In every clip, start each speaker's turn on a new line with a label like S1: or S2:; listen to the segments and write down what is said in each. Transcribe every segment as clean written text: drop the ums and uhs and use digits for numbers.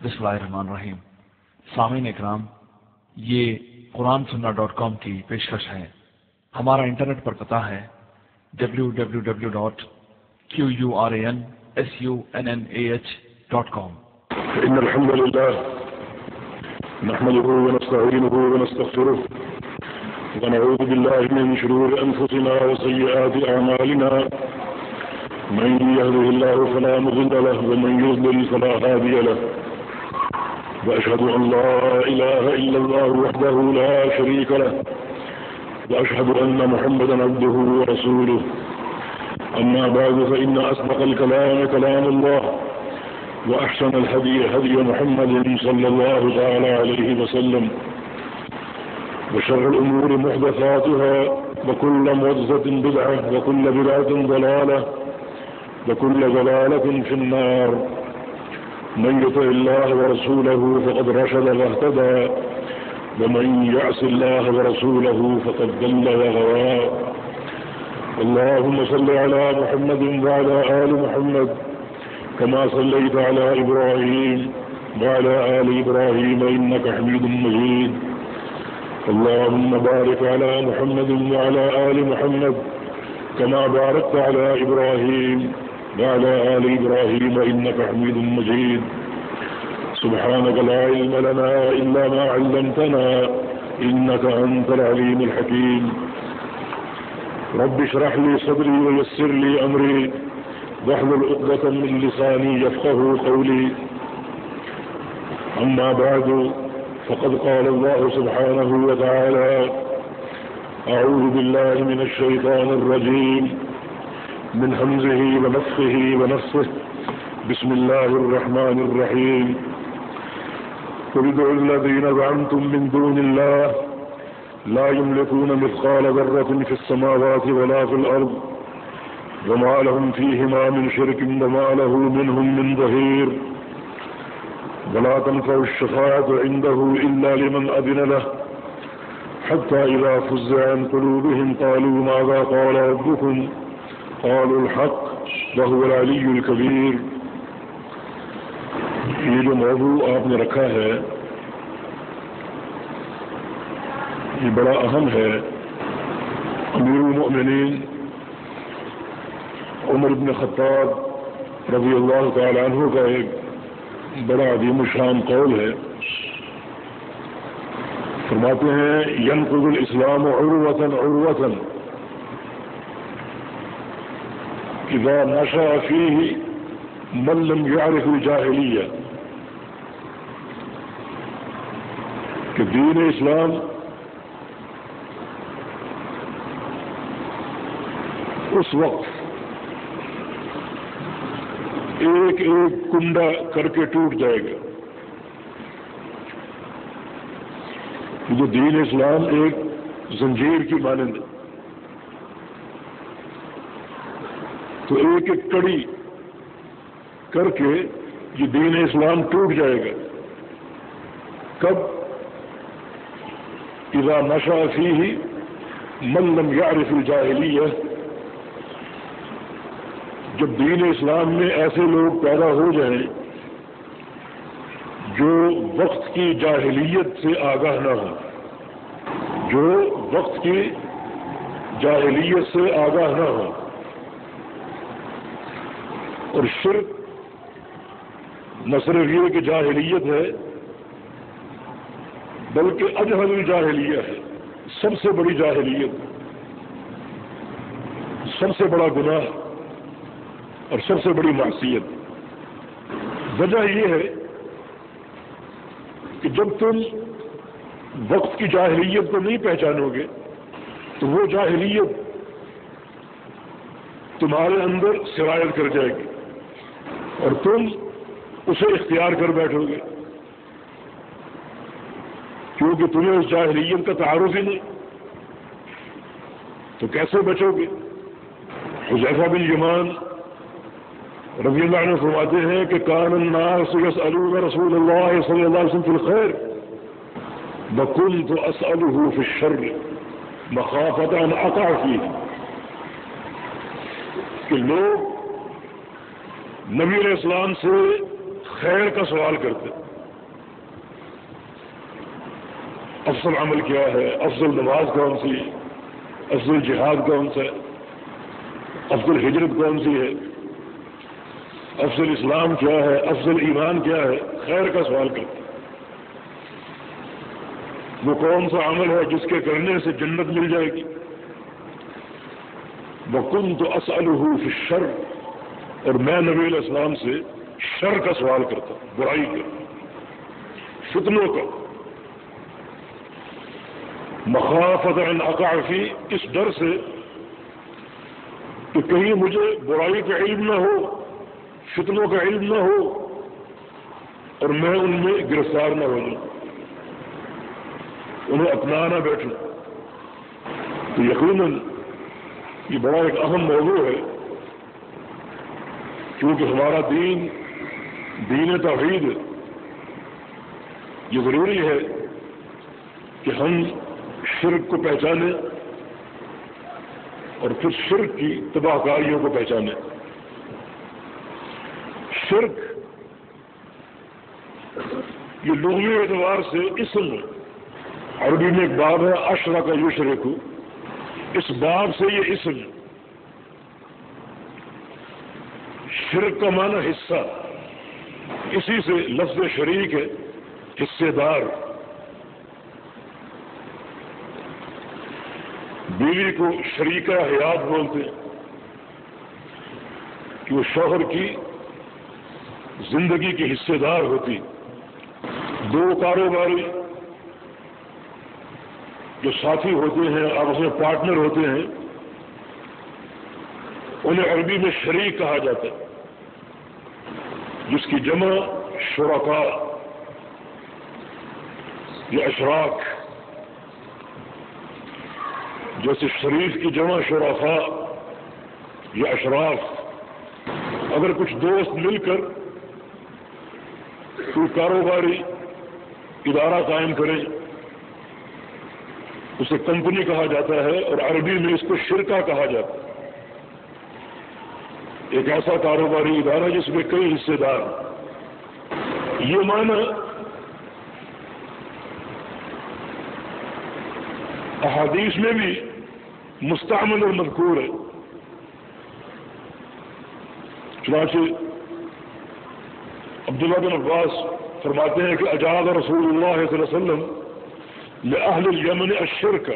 S1: بسم اللہ الرحمن الرحیم۔ سامعین اکرام، یہ قرآن سننا .com کی پیشکش ہے۔ ہمارا انٹرنیٹ پر پتہ ہے www.quransunnah.com۔
S2: إن الحمد لله نحمده ونستعينه ونستغفره ونعوذ بالله من شرور أنفسنا وسيئات أعمالنا، من يهده الله فلا مضل له ومن يضلل فلا هادي له، وأشهد أن لا إله إلا الله وحده لا شريك له، وأشهد أن محمدا عبده ورسوله. أما بعد فإن أصدق الكلام كلام الله، وأحسن الهدي هدي محمد صلى الله تعالى عليه وسلم، وشر الأمور محدثاتها، وكل محدثة بدعة، وكل بدعة ضلالة، وكل ضلالة في النار. من يطع الله ورسوله فقد رشد واهتدى، ومن يعص الله ورسوله فقد ضل وغوى. اللهم صل على محمد وعلى آل محمد كما صليت على إبراهيم وعلى آل إبراهيم إنك حميد مجيد. اللهم بارك على محمد وعلى آل محمد كما باركت على إبراهيم وعلى آل إبراهيم إنك حميد مجيد. سبحانك لا علم لنا إلا ما علمتنا إنك أنت العليم الحكيم. رب اشرح لي صدري ويسر لي أمري واحلل عقدة من لساني يفقهوا قولي. أما بعد، فقد قال الله سبحانه وتعالى: أعوذ بالله من الشيطان الرجيم، من همزه ونفخه ونفثه، بسم الله الرحمن الرحيم. قل ادعوا الذين زعمتم من دون الله لا يملكون مثقال ذرة في السماوات ولا في الأرض، وما لهم فيهما من شرك وما له منهم من ظهير. ولا تنفع الشفاعة عنده إلا لمن أذن له، حتى إذا فزع عن قلوبهم قالوا ماذا قال ربكم، قالوا الحق وهو العلي الكبير. یہ جو موضوع آپ نے رکھا ہے یہ بڑا اہم ہے۔ امیر المؤمنین عمر بن خطاب رضی اللہ تعالی عنہ کا ایک بڑا عظیم الشان قول ہے۔ فرماتے ہیں: ينقض الاسلام عروة عروة اذا نشأ فيه من لم يعرف الجاہلیہ، کہ دین اسلام اس وقت ایک ایک کنڈا کر کے ٹوٹ جائے گا۔ جو دین اسلام ایک زنجیر کی مانند ہے، تو ایک ایک کڑی کر کے یہ دین اسلام ٹوٹ جائے گا۔ کب؟ اذا نشأ فیہ من لم یعرف الجاہلیہ، جب دین اسلام میں ایسے لوگ پیدا ہو جائیں جو وقت کی جاہلیت سے آگاہ نہ ہوں، جو وقت کی جاہلیت سے آگاہ نہ ہوں، اور شرک نہ صرف یہ کہ جاہلیت ہے بلکہ اجہل الجاہلیہ ہے، سب سے بڑی جاہلیت، سب سے بڑا گناہ اور سب سے بڑی معصیت۔ وجہ یہ ہے کہ جب تم وقت کی جاہلیت کو نہیں پہچانو گے تو وہ جاہلیت تمہارے اندر سرایت کر جائے گی اور تم اسے اختیار کر بیٹھو گے، کیونکہ تمہیں اس جاہلیت کا تعارف ہی نہیں، تو کیسے بچو گے؟ حذیفہ بن یمان رضی اللہ عنہ فرماتے ہیں کہ کان الناس یسألون رسول اللہ صلی اللہ علیہ وسلم فی الخیر وکنت اسألہ فی الشر مخافۃ ان اقع فیہ، کہ لوگ نبی علیہ السلام سے خیر کا سوال کرتے افضل عمل کیا ہے، افضل نماز کون سی، افضل جہاد کون سا ہے، افضل ہجرت کون سی ہے، افضل اسلام کیا ہے، افضل ایمان کیا ہے، خیر کا سوال کرتے ہیں۔ وہ کون سا عمل ہے جس کے کرنے سے جنت مل جائے گی؟ وَكُنْتُ أَسْأَلُهُ فِي الشَّرِّ، اور میں نبی علیہ السلام سے شر کا سوال کرتا ہوں، برائی کا، فتنوں کا، مخافۃ ان اقع فی، اس ڈر سے کہ کہیں مجھے برائی کا علم نہ ہو، فتنوں کا علم نہ ہو اور میں ان میں گرفتار نہ ہو جاؤں، انہیں اپنا نہ بیٹھوں۔ تو یقیناً یہ بڑا ایک اہم موضوع ہے، کیونکہ ہمارا دین دین توحید ہے۔ یہ ضروری ہے کہ ہم شرک کو پہچانیں اور پھر شرک کی تباہ کاریوں کو پہچانیں۔ شرک یہ لغوی اعتبار سے اسم ہے، عربی میں ایک باب ہے اشرک یشرک، اس باب سے یہ اسم ہے۔ شرک کا معنی حصہ، اسی سے لفظ شریک ہے، حصے دار۔ بیوی کو شریکہ حیات بولتے ہیں کہ وہ شوہر کی زندگی کی حصے دار ہوتی۔ دو کاروباری جو ساتھی ہوتے ہیں، آپس میں پارٹنر ہوتے ہیں، انہیں عربی میں شریک کہا جاتا ہے، جس کی جمع شرکاء یا اشراک، جیسے شریف کی جمع شرفاء یا اشراف۔ اگر کچھ دوست مل کر کوئی کاروباری ادارہ قائم کریں، اسے کمپنی کہا جاتا ہے، اور عربی میں اس کو شرکہ کہا جاتا ہے۔ ایک ایسا کاروباری ادارہ جس میں کئی حصے دار۔ یہ معنی احادیث میں بھی مستعمل اور مذکور ہے۔ چنانچہ عبداللہ بن عباس فرماتے ہیں کہ اجاز رسول اللہ صلی اللہ علیہ وسلم لأہل الیمن الشرک،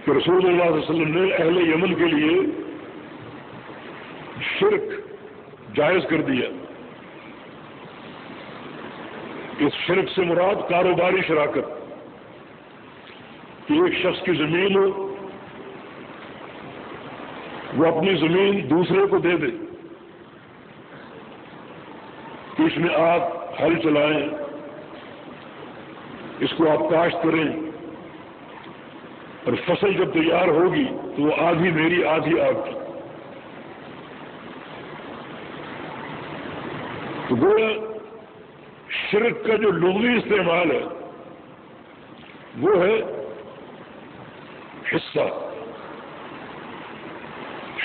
S2: کہ رسول اللہ صلی اللہ علیہ وسلم نے اہل یمن کے لیے شرک جائز کر دیا۔ اس شرک سے مراد کاروباری شراکت، کہ ایک شخص کی زمین ہو، وہ اپنی زمین دوسرے کو دے دے کہ اس میں آپ ہل چلائیں، اس کو آپ کاشت کریں، اور فصل جب تیار ہوگی تو وہ آدھی میری آدھی آپ کی۔ تو گویا شرک کا جو لغوی استعمال ہے وہ ہے حصہ،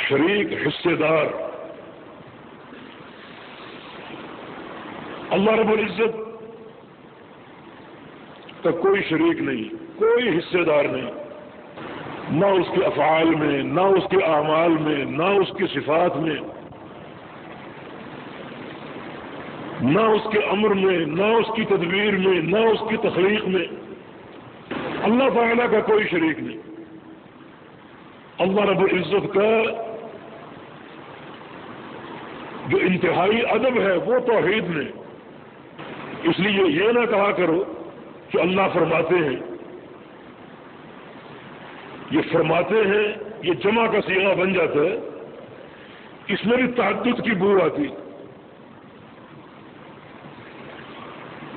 S2: شریک، حصے دار۔ اللہ رب العزت کا کوئی شریک نہیں، کوئی حصے دار نہیں، نہ اس کے افعال میں، نہ اس کے اعمال میں، نہ اس کی صفات میں، نہ اس کے امر میں، نہ اس کی تدبیر میں، نہ اس کی تخلیق میں۔ اللہ تعالیٰ کا کوئی شریک نہیں۔ اللہ رب العزت کا جو انتہائی ادب ہے وہ توحید میں۔ اس لیے یہ نہ کہا کرو کہ اللہ فرماتے ہیں، یہ فرماتے ہیں یہ جمع کا صیغہ بن جاتا ہے، اس میں بھی تعدد کی بو آتی۔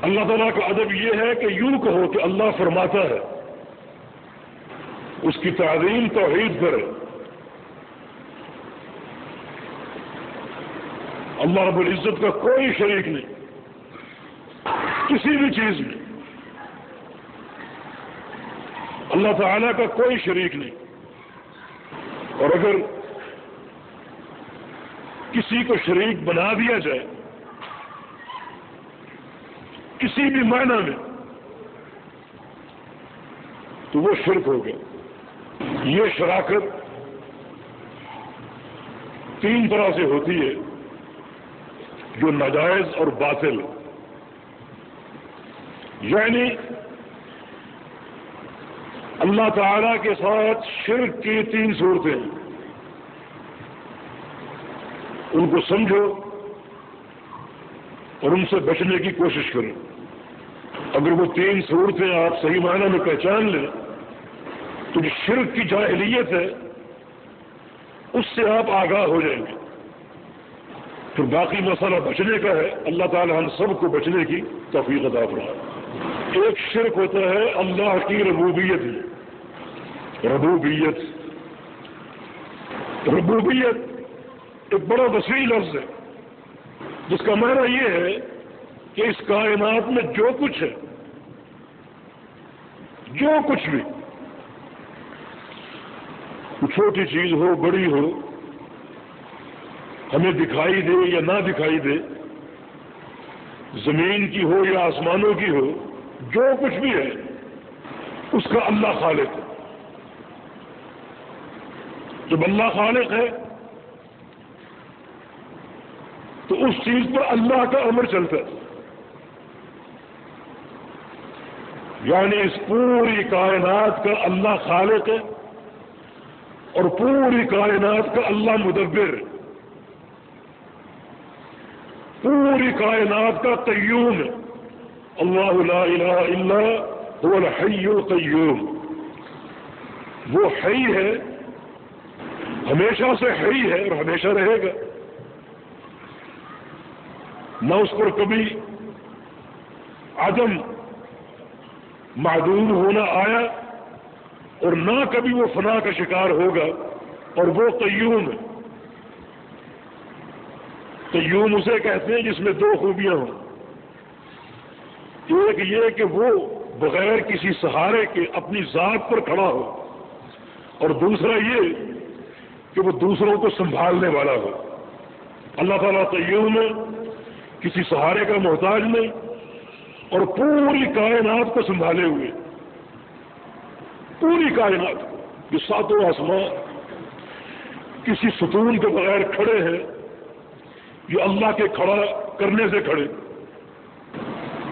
S2: اللہ تعالیٰ کا ادب یہ ہے کہ یوں کہو کہ اللہ فرماتا ہے، اس کی تعظیم توحید کرے۔ اللہ رب العزت کا کوئی شریک نہیں کسی بھی چیز میں، اللہ تعالیٰ کا کوئی شریک نہیں۔ اور اگر کسی کو شریک بنا دیا جائے کسی بھی معنی میں، تو وہ شرک ہو گیا۔ یہ شراکت تین طرح سے ہوتی ہے، جو ناجائز اور باطل، یعنی اللہ تعالی کے ساتھ شرک کی تین صورتیں، ان کو سمجھو اور ان سے بچنے کی کوشش کرو۔ اگر وہ تین صورتیں آپ صحیح معنی میں پہچان لیں تو جو شرک کی جاہلیت ہے اس سے آپ آگاہ ہو جائیں گے۔ پھر باقی مسئلہ بچنے کا ہے، اللہ تعالی ہم سب کو بچنے کی توفیق عطا فرمائے۔ ایک شرک ہوتا ہے اللہ کی ربوبیت میں۔ ربوبیت ایک بڑا وسیع لفظ ہے، جس کا معنی یہ ہے کہ اس کائنات میں جو کچھ ہے، جو کچھ بھی، چھوٹی چیز ہو بڑی ہو، ہمیں دکھائی دے یا نہ دکھائی دے، زمین کی ہو یا آسمانوں کی ہو، جو کچھ بھی ہے اس کا اللہ خالق ہے۔ جب اللہ خالق ہے تو اس چیز پر اللہ کا امر چلتا ہے، یعنی اس پوری کائنات کا اللہ خالق ہے اور پوری کائنات کا اللہ مدبر ہے، پوری کائنات کا قیوم ہے۔ اللہ لا الہ الا هو الحی القیوم، وہ حی ہے، ہمیشہ سے حی ہے اور ہمیشہ رہے گا۔ نہ اس پر کبھی عدم معدوم ہونا آیا اور نہ کبھی وہ فنا کا شکار ہوگا، اور وہ قیوم ہے۔ قیوم اسے کہتے ہیں جس میں دو خوبیاں ہوں، ایک یہ کہ وہ بغیر کسی سہارے کے اپنی ذات پر کھڑا ہو، اور دوسرا یہ کہ وہ دوسروں کو سنبھالنے والا ہو۔ اللہ تعالیٰ قیوم ہے، کسی سہارے کا محتاج نہیں، اور پوری کائنات کو سنبھالے ہوئے، پوری کائنات کو، جو ساتوں آسمان کسی ستون کے بغیر کھڑے ہیں، یہ اللہ کے کھڑا کرنے سے کھڑے۔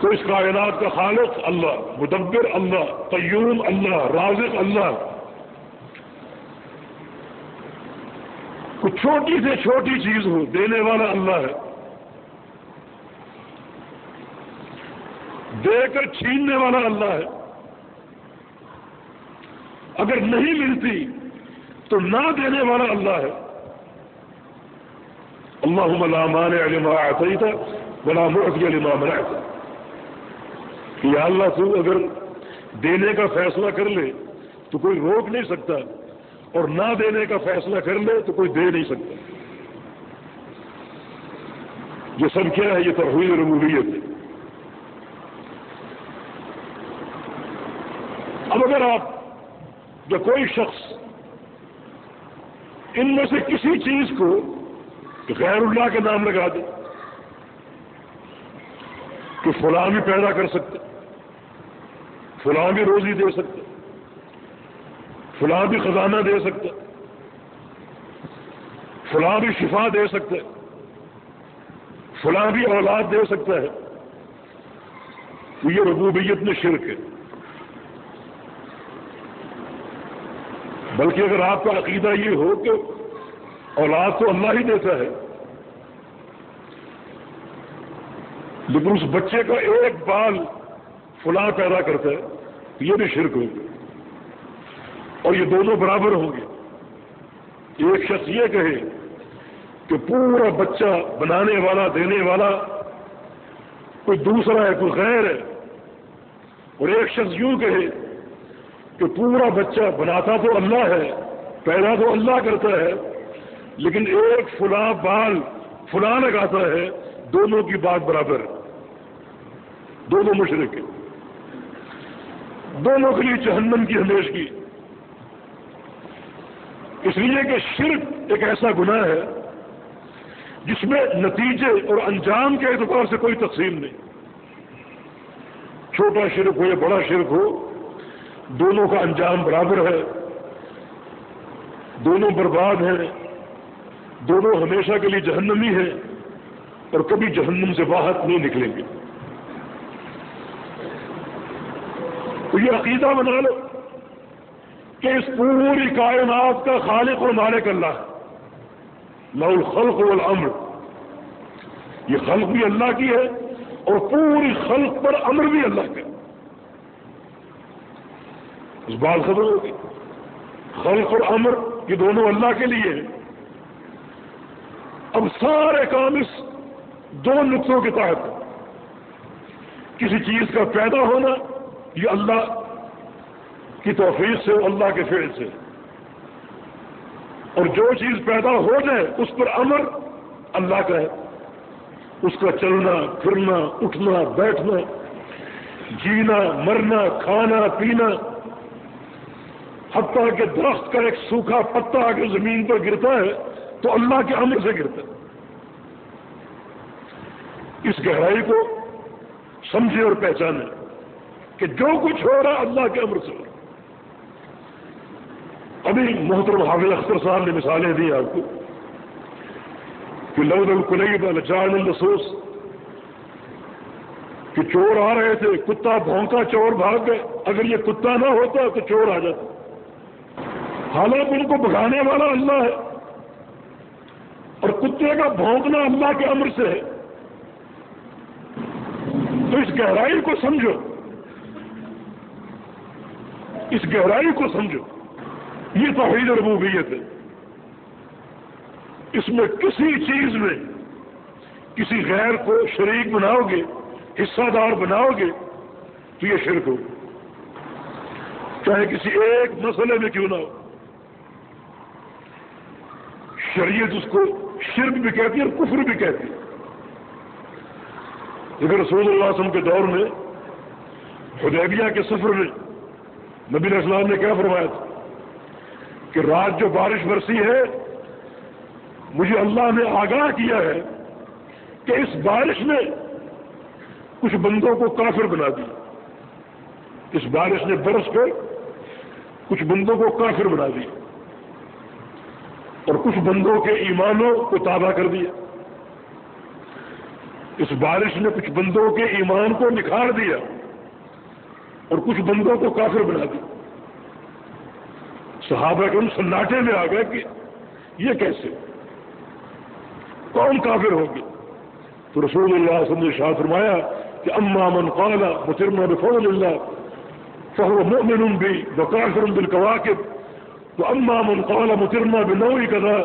S2: تو اس کائنات کا خالق اللہ، مدبر اللہ، قیوم اللہ، رازق اللہ۔ کوئی چھوٹی سے چھوٹی چیز ہو دینے والا اللہ ہے، دے کر چھیننے والا اللہ ہے۔ اگر نہیں ملتی تو نہ دینے والا اللہ ہے۔ اللہم لا مانع لما اعطیت ولا معطی لما منعت، کہ یا اللہ تو اگر دینے کا فیصلہ کر لے تو کوئی روک نہیں سکتا، اور نہ دینے کا فیصلہ کر لے تو کوئی دے نہیں سکتا۔ یہ سب کیا ہے؟ یہ توحید ربوبیت ہے۔ اب اگر آپ یا کوئی شخص ان میں سے کسی چیز کو غیر اللہ کے نام لگا دے کہ فلاں بھی پیدا کر سکتے، فلاں بھی روزی دے سکتے، فلاں بھی خزانہ دے سکتے، فلاں بھی شفا دے سکتے، فلاں بھی اولاد دے سکتا ہے، تو یہ ربوبیت میں شرک ہے۔ بلکہ اگر آپ کا عقیدہ یہ ہو کہ اولاد تو اللہ ہی دیتا ہے، لیکن اس بچے کا ایک بال فلاں پیدا کرتا ہے، تو یہ بھی شرک ہوگا، اور یہ دونوں برابر ہوں گے۔ ایک شخص یہ کہے کہ پورا بچہ بنانے والا دینے والا کوئی دوسرا ہے، کوئی غیر ہے، اور ایک شخص یوں کہے کہ پورا بچہ بناتا تو اللہ ہے، پیدا تو اللہ کرتا ہے، لیکن ایک فلاں بال فلاں لگاتا ہے، دونوں کی بات برابر ہے، دونوں مشرک ہیں، دونوں کے لیے جہنم کی ہمیشگی۔ اس لیے کہ شرک ایک ایسا گناہ ہے جس میں نتیجے اور انجام کے اعتبار سے کوئی تقسیم نہیں، چھوٹا شرک ہو یا بڑا شرک ہو، دونوں کا انجام برابر ہے، دونوں برباد ہیں، دونوں ہمیشہ کے لیے جہنمی ہیں اور کبھی جہنم سے باہر نہیں نکلیں گے۔ تو یہ عقیدہ بنا لو کہ اس پوری کائنات کا خالق اور مالک اللہ ہے، لہ الخلق والامر، یہ خلق بھی اللہ کی ہے اور پوری خلق پر امر بھی اللہ کا۔ اس بات خبر ہوگی، خلق اور امر یہ دونوں اللہ کے لیے ہیں۔ اب سارے کام اس دو نقطوں کے تحت، کسی چیز کا پیدا ہونا یہ اللہ کی توفیق سے، اللہ کے فعل سے، اور جو چیز پیدا ہو جائے اس پر امر اللہ کا ہے، اس کا چلنا پھرنا اٹھنا بیٹھنا، جینا مرنا کھانا پینا، حتیٰ کہ درخت کا ایک سوکھا پتا اگر زمین پر گرتا ہے تو اللہ کے امر سے گرتا ہے۔ اس گہرائی کو سمجھے اور پہچانے کہ جو کچھ ہو رہا اللہ کے امر سے ہو رہا۔ ابھی محترم حافظ اختر صاحب نے مثالیں دی آپ کو کہ لولا الکلیب لجعلنا اللصوص، کہ چور آ رہے تھے، کتا بھونکا، چور بھاگ گئے، اگر یہ کتا نہ ہوتا تو چور آ جاتا، حالانکہ ان کو بھگانے والا اللہ ہے اور کتے کا بھونکنا اللہ کے امر سے ہے۔ تو اس گہرائی کو سمجھو، اس گہرائی کو سمجھو، یہ توحید ربوبیت ہے۔ اس میں کسی چیز میں کسی غیر کو شریک بناؤ گے، حصہ دار بناؤ گے تو یہ شرک ہو، چاہے کسی ایک مسئلے میں کیوں نہ ہو۔ شریعت اس کو شرک بھی کہتی ہے اور کفر بھی کہتی ہے۔ لیکن رسول اللہ صلی اللہ علیہ وسلم کے دور میں حدیبیہ کے سفر میں نبی علیہ السلام نے کیا فرمایا تھا کہ رات جو بارش برسی ہے مجھے اللہ نے آگاہ کیا ہے کہ اس بارش نے کچھ بندوں کو کافر بنا دیا، اس بارش نے برس کر کچھ بندوں کو کافر بنا دیا اور کچھ بندوں کے ایمانوں کو تابع کر دیا، اس بارش نے کچھ بندوں کے ایمان کو نکھار دیا اور کچھ بندوں کو کافر بنا دیا۔ صحابہ کے ان سناٹے میں آ گئے کہ یہ کیسے، کون کافر ہوگی؟ تو رسول اللہ صلی اللہ علیہ وسلم نے ارشاد فرمایا کہ اما من قال مطرنا بفضل اللہ فهو مؤمن بی وکافر بالکواکب واما من قال مطرنا بنوع کذا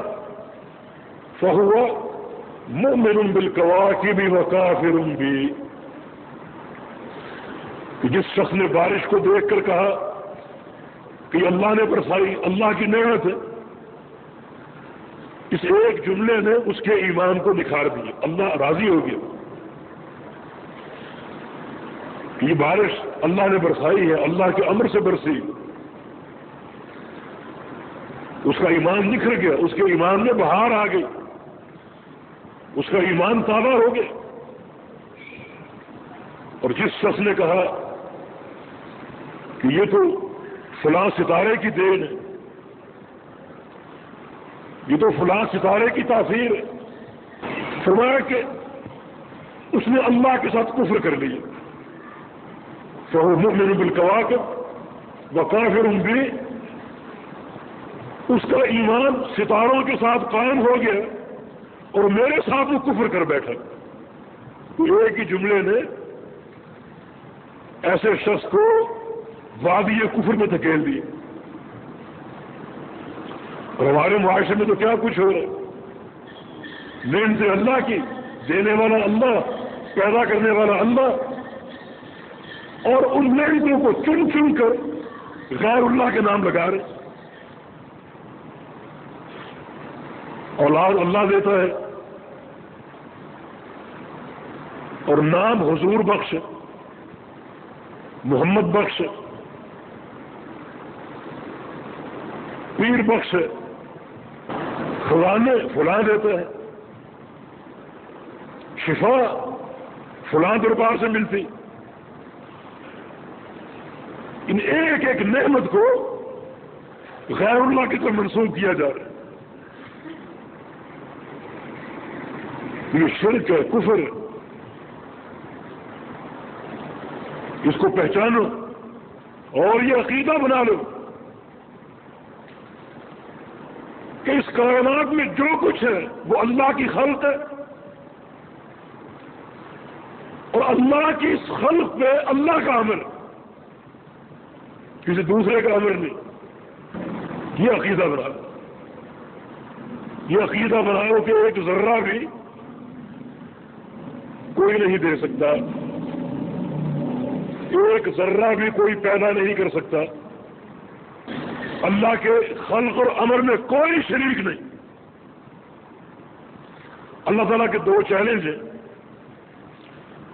S2: فهو مؤمن بالکواکب وکافر بی، کہ جس شخص نے بارش کو دیکھ کر کہا کہ اللہ نے برسائی، اللہ کی نعمت ہے، اس ایک جملے نے اس کے ایمان کو نکھار دیا، اللہ راضی ہو گیا۔ یہ بارش اللہ نے برسائی ہے، اللہ کے امر سے برسی، اس کا ایمان نکھر گیا، اس کے ایمان میں بہار آ گئی، اس کا ایمان تازہ ہو گیا۔ اور جس شخص نے کہا کہ یہ تو فلاں ستارے کی دین ہے، یہ تو فلاں ستارے کی تاثیر ہے، فرمایا کہ اس نے اللہ کے ساتھ کفر کر لیا، فهو مؤمن بالکواکب وکافر بی، اس کا ایمان ستاروں کے ساتھ قائم ہو گیا اور میرے ساتھ وہ کفر کر بیٹھا۔ ایک ہی جملے نے ایسے شخص کو وادی کفر میں دھکیل دیا۔ اور ہمارے معاشرے میں تو کیا کچھ ہو رہا ہے، نعمتیں اللہ کی، دینے والا اللہ، پیدا کرنے والا اللہ، اور ان نعمتوں کو چن چن کر غیر اللہ کے نام لگا رہے۔ اولاد اللہ دیتا ہے اور نام حضور بخش، محمد بخش، پیر بخش، خزانے فلاں دیتے ہیں، شفا فلاں دربار سے ملتی۔ لیکن ایک ایک نعمت کو غیر اللہ کی طرف منسوخ کیا جا رہا ہے. یہ شرک ہے، کفر ہے. اس کو پہچانو اور یہ عقیدہ بنا لو کہ اس کائنات میں جو کچھ ہے وہ اللہ کی خلق ہے، اور اللہ کی اس خلق پہ اللہ کا امر، کسی دوسرے کا امر نہیں. یہ عقیدہ بناؤ، یہ عقیدہ بناؤ کہ ایک ذرہ بھی کوئی نہیں دے سکتا، ایک ذرہ بھی کوئی پیدا نہیں کر سکتا. اللہ کے خلق اور امر میں کوئی شریک نہیں. اللہ تعالیٰ کے دو چیلنج ہیں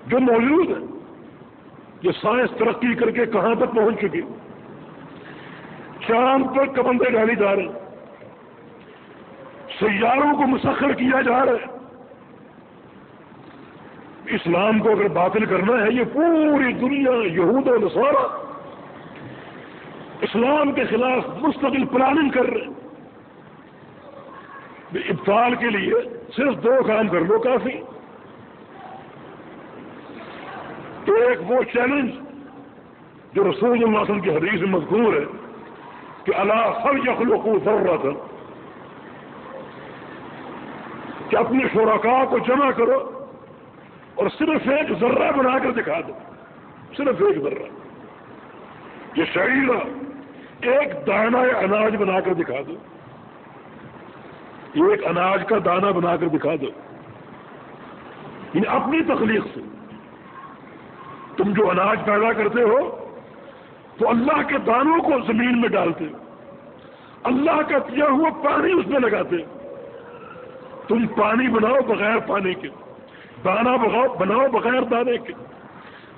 S2: جو موجود ہیں. یہ سائنس ترقی کر کے کہاں تک پہنچ چکی، چاند پر کمندے ڈالی جا رہے ہیں، سیاروں کو مسخر کیا جا رہا ہے. اسلام کو اگر باطل کرنا ہے، یہ پوری دنیا یہود و نصارہ اسلام کے خلاف مستقل پلاننگ کر رہے ہیں. ابطال کے لیے صرف دو کام کر لو کافی. ایک وہ چیلنج جو رسول اللہ صلی اللہ علیہ وسلم کی حدیث میں مذکور ہے کہ الا فلیخلقوا ذرۃ، کہ اپنے شرکاء کو جمع کرو اور صرف ایک ذرہ بنا کر دکھا دو، صرف ایک ذرہ. یہ شعیرہ ایک دانہ اناج بنا کر دکھا دو، ایک اناج کا دانہ بنا کر دکھا دو. یعنی اپنی تخلیق سے تم جو اناج پیدا کرتے ہو تو اللہ کے دانوں کو زمین میں ڈالتے ہو، اللہ کا دیا ہوا پانی اس میں لگاتے ہو. تم پانی بناؤ بغیر پانی کے، دانا بناؤ بغیر دانے کے،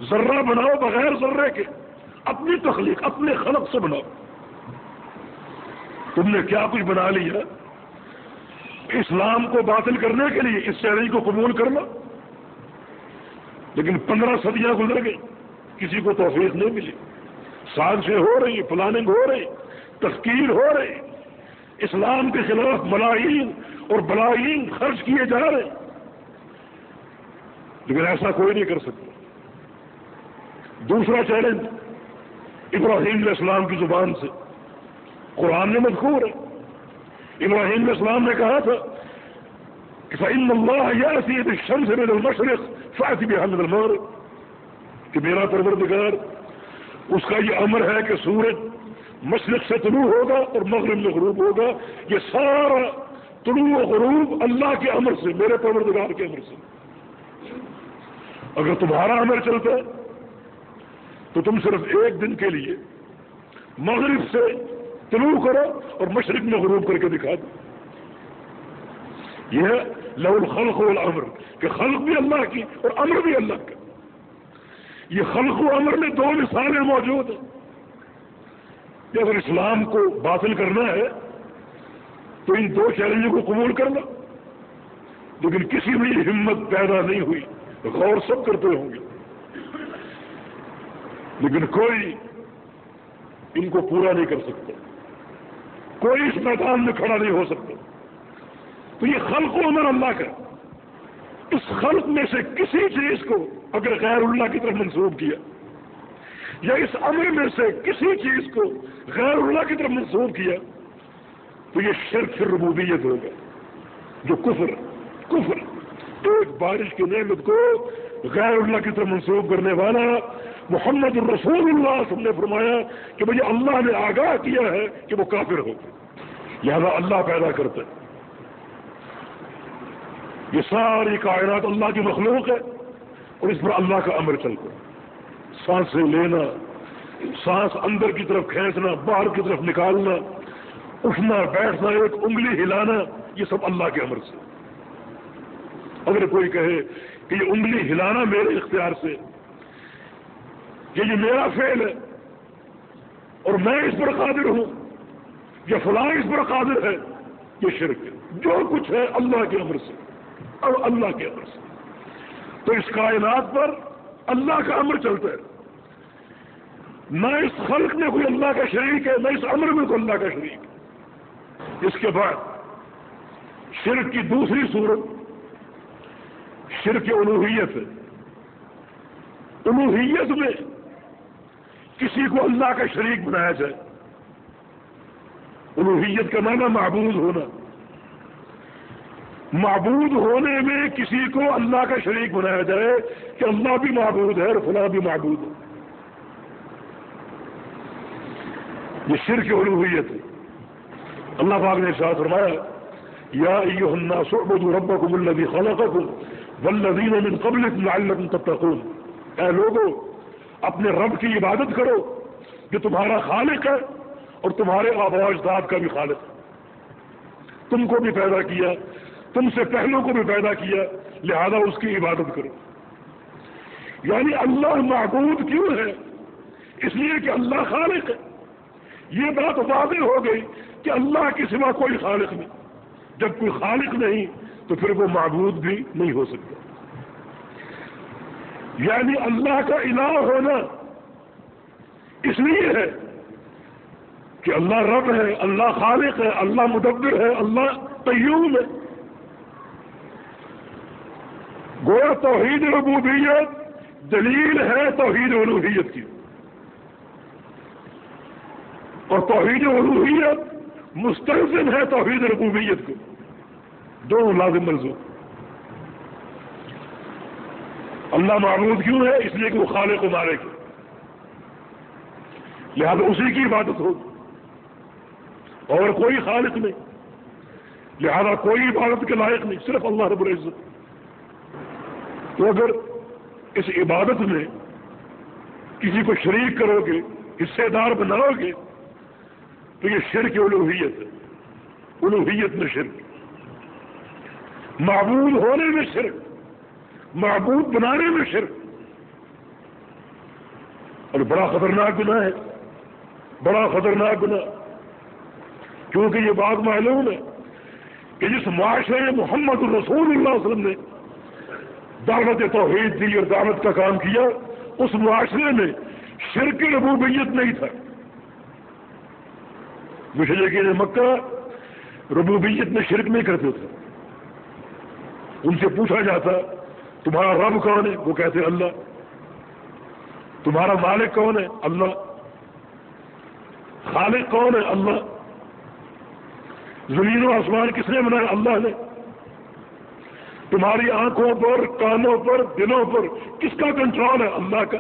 S2: ذرہ بناؤ بغیر ذرے کے. اپنی تخلیق، اپنے خلق سے بناؤ. تم نے کیا کچھ بنا لیا. اسلام کو باطل کرنے کے لیے اس چیلنج کو قبول کرنا، لیکن 15 صدیاں گزر گئی، کسی کو توفیق نہیں ملی. سازشیں ہو رہی، پلاننگ ہو رہی، تفکیر ہو رہی، اسلام کے خلاف ملایین اور بلائین خرچ کیے جا رہے ہیں، لیکن ایسا کوئی نہیں کر سکتا. دوسرا چیلنج ابراہیم علیہ السلام کی زبان سے قرآن میں مذکور ہے. ابراہیم علیہ السلام نے کہا تھا کہ فإن اللہ یأتی بالشمس من المشرق فأتی بها من المغرب، کہ میرا پروردگار اس کا یہ امر ہے کہ سورج مشرق سے طلوع ہوگا اور مغرب میں غروب ہوگا. یہ سارا طلوع و غروب اللہ کے امر سے، میرے پروردگار کے امر سے. اگر تمہارا امر چلتا ہے تو تم صرف ایک دن کے لیے مغرب سے طلوع کرو اور مشرق میں غروب کر کے دکھا دو. یہ لہ الخلق والامر، کہ خلق بھی اللہ کی اور امر بھی اللہ کا. یہ خلق و امر میں دو مثالیں موجود ہیں. کہ اگر اسلام کو باطل کرنا ہے تو ان دو چیلنجوں کو قبول کرنا، لیکن کسی بھی ہمت پیدا نہیں ہوئی. غور سب کرتے ہوں گے، لیکن کوئی ان کو پورا نہیں کر سکتا، کوئی اس میدان میں کھڑا نہیں ہو سکتا. تو یہ خلق و امر اللہ کا، اس خلق میں سے کسی چیز کو اگر غیر اللہ کی طرف منسوب کیا، یا اس امر میں سے کسی چیز کو غیر اللہ کی طرف منسوب کیا، تو یہ شرک فی الربوبیت ہوگا، جو کفر. ایک بارش کی نعمت کو غیر اللہ کی طرف منسوب کرنے والا محمد الرسول اللہ صلی اللہ علیہ وسلم نے فرمایا کہ مجھے اللہ نے آگاہ کیا ہے کہ وہ کافر ہوگا. لہذا اللہ پیدا کرتا ہے. یہ ساری کائنات اللہ کی مخلوق ہے اور اس پر اللہ کا امر چلتا ہے. سانسیں لینا، سانس اندر کی طرف کھینچنا، باہر کی طرف نکالنا، اٹھنا بیٹھنا، ایک انگلی ہلانا، یہ سب اللہ کے امر سے. اگر کوئی کہے کہ یہ انگلی ہلانا میرے اختیار سے، یہ میرا فعل ہے اور میں اس پر قادر ہوں، یا فلاں اس پر قادر ہے، یہ شرک ہے. جو کچھ ہے اللہ کے امر سے اور اللہ کے امر سے. تو اس کائنات پر اللہ کا امر چلتا ہے. نہ اس خلق میں کوئی اللہ کا شریک ہے، نہ اس امر میں کوئی اللہ کا شریک ہے۔ اس کے بعد شرک کی دوسری صورت شرک الوہیت ہے۔ الوہیت میں کسی کو اللہ کا شریک بنایا جائے۔ الوہیت کا معنی معبود ہونا، معبود ہونے میں کسی کو اللہ کا شریک بنایا جائے کہ اللہ بھی معبود ہے اور فلاں بھی معبود ہے، یہ شرک الوہیت ہے۔ اللہ پاک نے ارشاد فرمایا یا ایھا الناس اعبدوا ربکم الذی خلقکم والذین من قبلکم لعلکم تتقون، اے لوگو اپنے رب کی عبادت کرو جو تمہارا خالق ہے اور تمہارے آباء و اجداد کا بھی خالق ہے، تم کو بھی پیدا کیا، تم سے پہلوں کو بھی پیدا کیا، لہذا اس کی عبادت کرو۔ یعنی اللہ معبود کیوں ہے؟ اس لیے کہ اللہ خالق ہے۔ یہ بات واضح ہو گئی کہ اللہ کے سوا کوئی خالق نہیں، جب کوئی خالق نہیں تو پھر وہ معبود بھی نہیں ہو سکتا۔ یعنی اللہ کا الہ ہونا اس لیے ہے کہ اللہ رب ہے، اللہ خالق ہے، اللہ مدبر ہے، اللہ قیوم ہے۔ گویا توحید ربوبیت دلیل ہے توحید الوہیت کی، اور توحید الوہیت مستلزم ہے توحید ربوبیت کو، دونوں لازم ملزوم۔ اللہ معبود کیوں ہے؟ اس لیے کہ وہ خالق و مالک ہے، لہذا اسی کی عبادت ہوگی اور کوئی خالق نہیں، لہذا کوئی عبادت کے لائق نہیں، صرف اللہ رب العزت۔ تو اگر اس عبادت میں کسی کو شریک کرو گے، حصے دار بناؤ گے، تو یہ شرک الوہیت ہے۔ الوہیت میں شرک، معبود ہونے میں شرک، معبود بنانے میں شرک، اور بڑا خطرناک گناہ ہے، بڑا خطرناک گناہ، کیونکہ یہ بات معلوم ہے کہ جس معاشرے میں محمد الرسول اللہ صلی اللہ علیہ وسلم نے دعوت توحید دی اور دعوت کا کام کیا، اس معاشرے میں شرک ربوبیت نہیں تھا۔ مشرکین مکہ ربوبیت میں شرک نہیں کرتے تھے۔ ان سے پوچھا جاتا تمہارا رب کون ہے؟ وہ کہتے اللہ۔ تمہارا مالک کون ہے؟ اللہ۔ خالق کون ہے؟ اللہ۔ زمین و آسمان کس نے بنایا؟ اللہ نے۔ تمہاری آنکھوں پر، کانوں پر، دلوں پر کس کا کنٹرول ہے؟ اللہ کا۔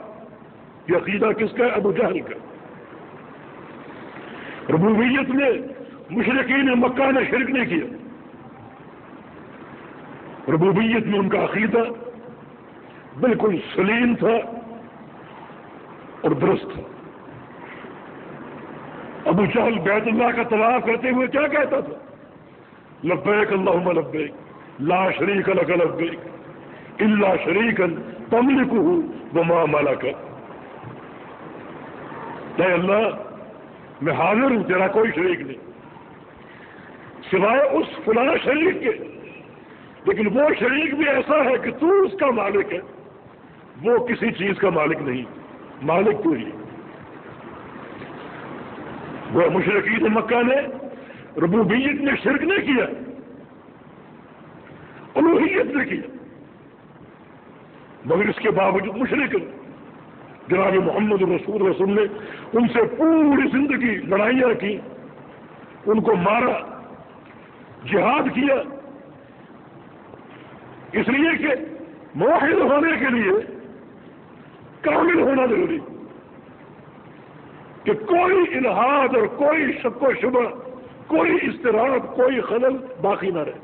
S2: یہ عقیدہ کس کا ہے؟ ابو جہل کا۔ ربوبیت میں مشرکین مکہ نے شرک نہیں کیا، ربوبیت میں ان کا عقیدہ بالکل سلیم تھا اور درست تھا۔ ابو جہل بیت اللہ کا طواف کرتے ہوئے کیا کہتا تھا؟ لبیک اللہم لبیک لا شریک لک لبیک الا شریکا تملکہ وما ملک۔ اے اللہ میں حاضر ہوں، تیرا کوئی شریک نہیں سوائے اس فلاں شریک کے، لیکن وہ شریک بھی ایسا ہے کہ تو اس کا مالک ہے، وہ کسی چیز کا مالک نہیں، مالک تو ہی۔ وہ مشرکین مکہ نے ربوبیت میں شرک نہیں کیا، الوہیت نے کیا، مگر اس کے باوجود مشرک جناب محمد رسول نے ان سے پوری زندگی لڑائیاں کی، ان کو مارا، جہاد کیا، اس لیے کہ موحد ہونے کے لیے کامل ہونا ضروری، کہ کوئی الہاد اور کوئی شک و شبہ، کوئی اضطراب، کوئی خلل باقی نہ رہے۔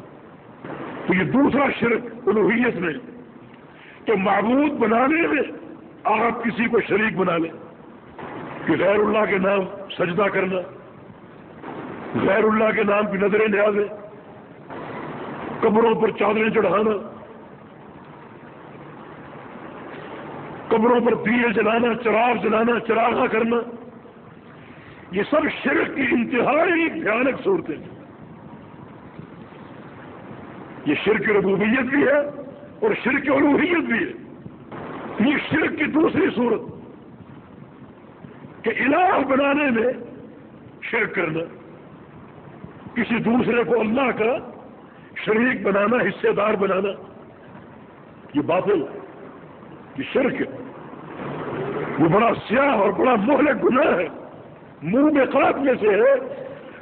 S2: تو یہ دوسرا شرک الوہیت میں کہ معبود بنانے میں آپ کسی کو شریک بنا لیں، کہ غیر اللہ کے نام سجدہ کرنا، غیر اللہ کے نام کی نظریں نیازیں، قبروں پر چادریں چڑھانا، قبروں پر دیے جلانا، چراغ جلانا، چراغاں کرنا، یہ سب شرک کی انتہائی بھیانک صورتیں ہیں۔ یہ شرک ربوبیت بھی ہے اور شرک الوہیت بھی ہے۔ یہ شرک کی دوسری صورت کہ الہ بنانے میں شرک کرنا، کسی دوسرے کو اللہ کا شریک بنانا، حصے دار بنانا، یہ باطل، یہ شرک ہے، وہ بڑا سیاہ اور بڑا مہلک گناہ ہے، منہ میں قات میں سے ہے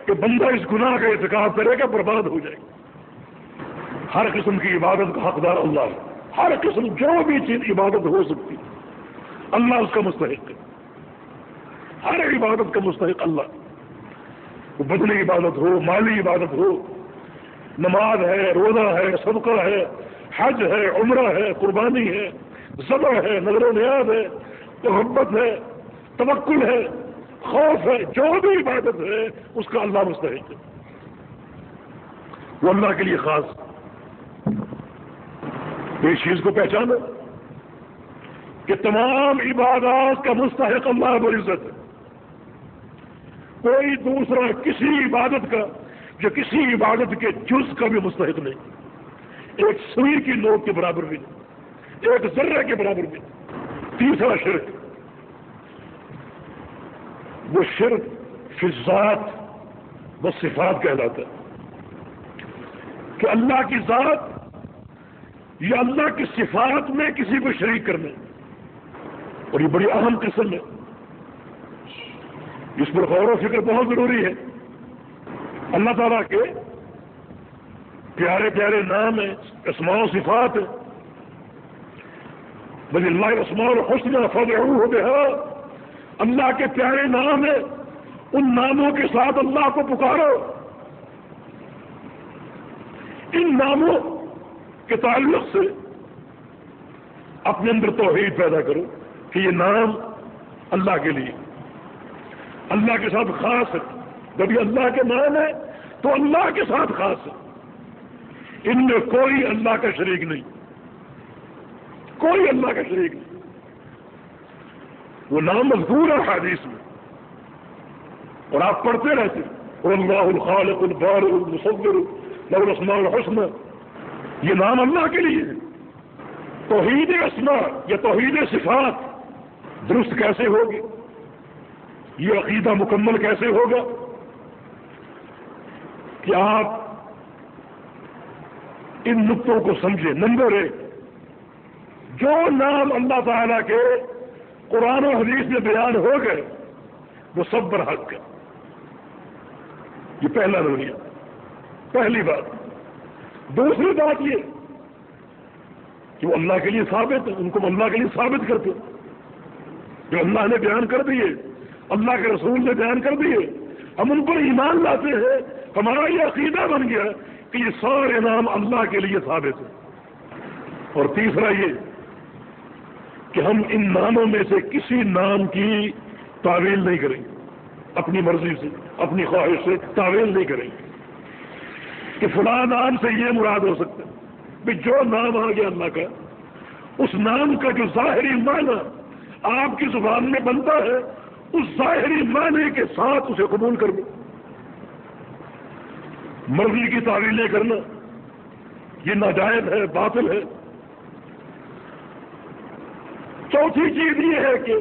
S2: کہ بندہ اس گناہ کا ارتکاب کرے گا برباد ہو جائے گا۔ ہر قسم کی عبادت کا حقدار اللہ ہے، ہر قسم جو بھی چیز عبادت ہو سکتی اللہ اس کا مستحق ہے، ہر عبادت کا مستحق اللہ، وہ بدنی عبادت ہو، مالی عبادت ہو، نماز ہے، روزہ ہے، صدقہ ہے، حج ہے، عمرہ ہے، قربانی ہے، ذبح ہے، نذر و نیاز ہے، محبت ہے، توکل ہے، خوف ہے، جو بھی عبادت ہے اس کا اللہ مستحق ہے، وہ اللہ کے لیے خاص۔ اس چیز کو پہچانا کہ تمام عبادات کا مستحق اللہ رب العزت ہے، کوئی دوسرا کسی عبادت کا جو کسی عبادت کے جز کا بھی مستحق نہیں، ایک سوئی کی نوک کے برابر بھی نہیں، ایک ذرہ کے برابر بھی نہیں۔ تیسرا شرک، وہ شرک فی الذات و صفات کہلاتا ہے کہ اللہ کی ذات یا اللہ کی صفات میں کسی کو شریک کرنا، اور یہ بڑی اہم قسم ہے، اس پر غور و فکر بہت ضروری ہے۔ اللہ تعالیٰ کے پیارے پیارے نام ہیں، اسماء و صفات ہیں، بل اللہ الاسماء الحسنى فادعوه بها، اللہ کے پیارے نام ہیں، ان ناموں کے ساتھ اللہ کو پکارو، ان ناموں کے تعلق سے اپنے اندر توحید پیدا کرو کہ یہ نام اللہ کے لیے، اللہ کے ساتھ خاص ہے، جب یہ اللہ کے نام ہے تو اللہ کے ساتھ خاص ہے، ان میں کوئی اللہ کا شریک نہیں، کوئی اللہ کا شریک نہیں، وہ نام مذکور ہے حدیث میں اور آپ پڑھتے رہتے اور اللہ الخالق البارئ المصور له الاسماء الحسنى، یہ نام اللہ کے لیے ہے۔ توحید اسماء یا توحید صفات درست کیسے ہوگی، یہ عقیدہ مکمل کیسے ہوگا کہ آپ ان نقطوں کو سمجھیں۔ نمبر 1، جو نام اللہ تعالیٰ کے قرآن و حدیث میں بیان ہو گئے وہ سب برحق ہے، یہ پہلا نظریہ، پہلی بات۔ دوسری بات یہ کہ وہ اللہ کے لیے ثابت ہے، ان کو اللہ کے لیے ثابت کرتے، جو اللہ نے بیان کر دیے، اللہ کے رسول نے بیان کر دیے، ہم ان پر ایمان لاتے ہیں، ہمارا یہ عقیدہ بن گیا کہ یہ سارے نام اللہ کے لیے ثابت ہیں۔ اور تیسرا یہ کہ ہم ان ناموں میں سے کسی نام کی تعویل نہیں کریں گے، اپنی مرضی سے، اپنی خواہش سے تعویل نہیں کریں گے کہ فلاں نام سے یہ مراد ہو سکتا ہے۔ بھی جو نام آ گیا اللہ کا، اس نام کا جو ظاہری معنی آپ کی زبان میں بنتا ہے، اس ظاہری معنی کے ساتھ اسے قبول کر لو۔ مرضی کی تعویلیں کرنا یہ ناجائز ہے، باطل ہے۔ چوتھی چیز یہ ہے کہ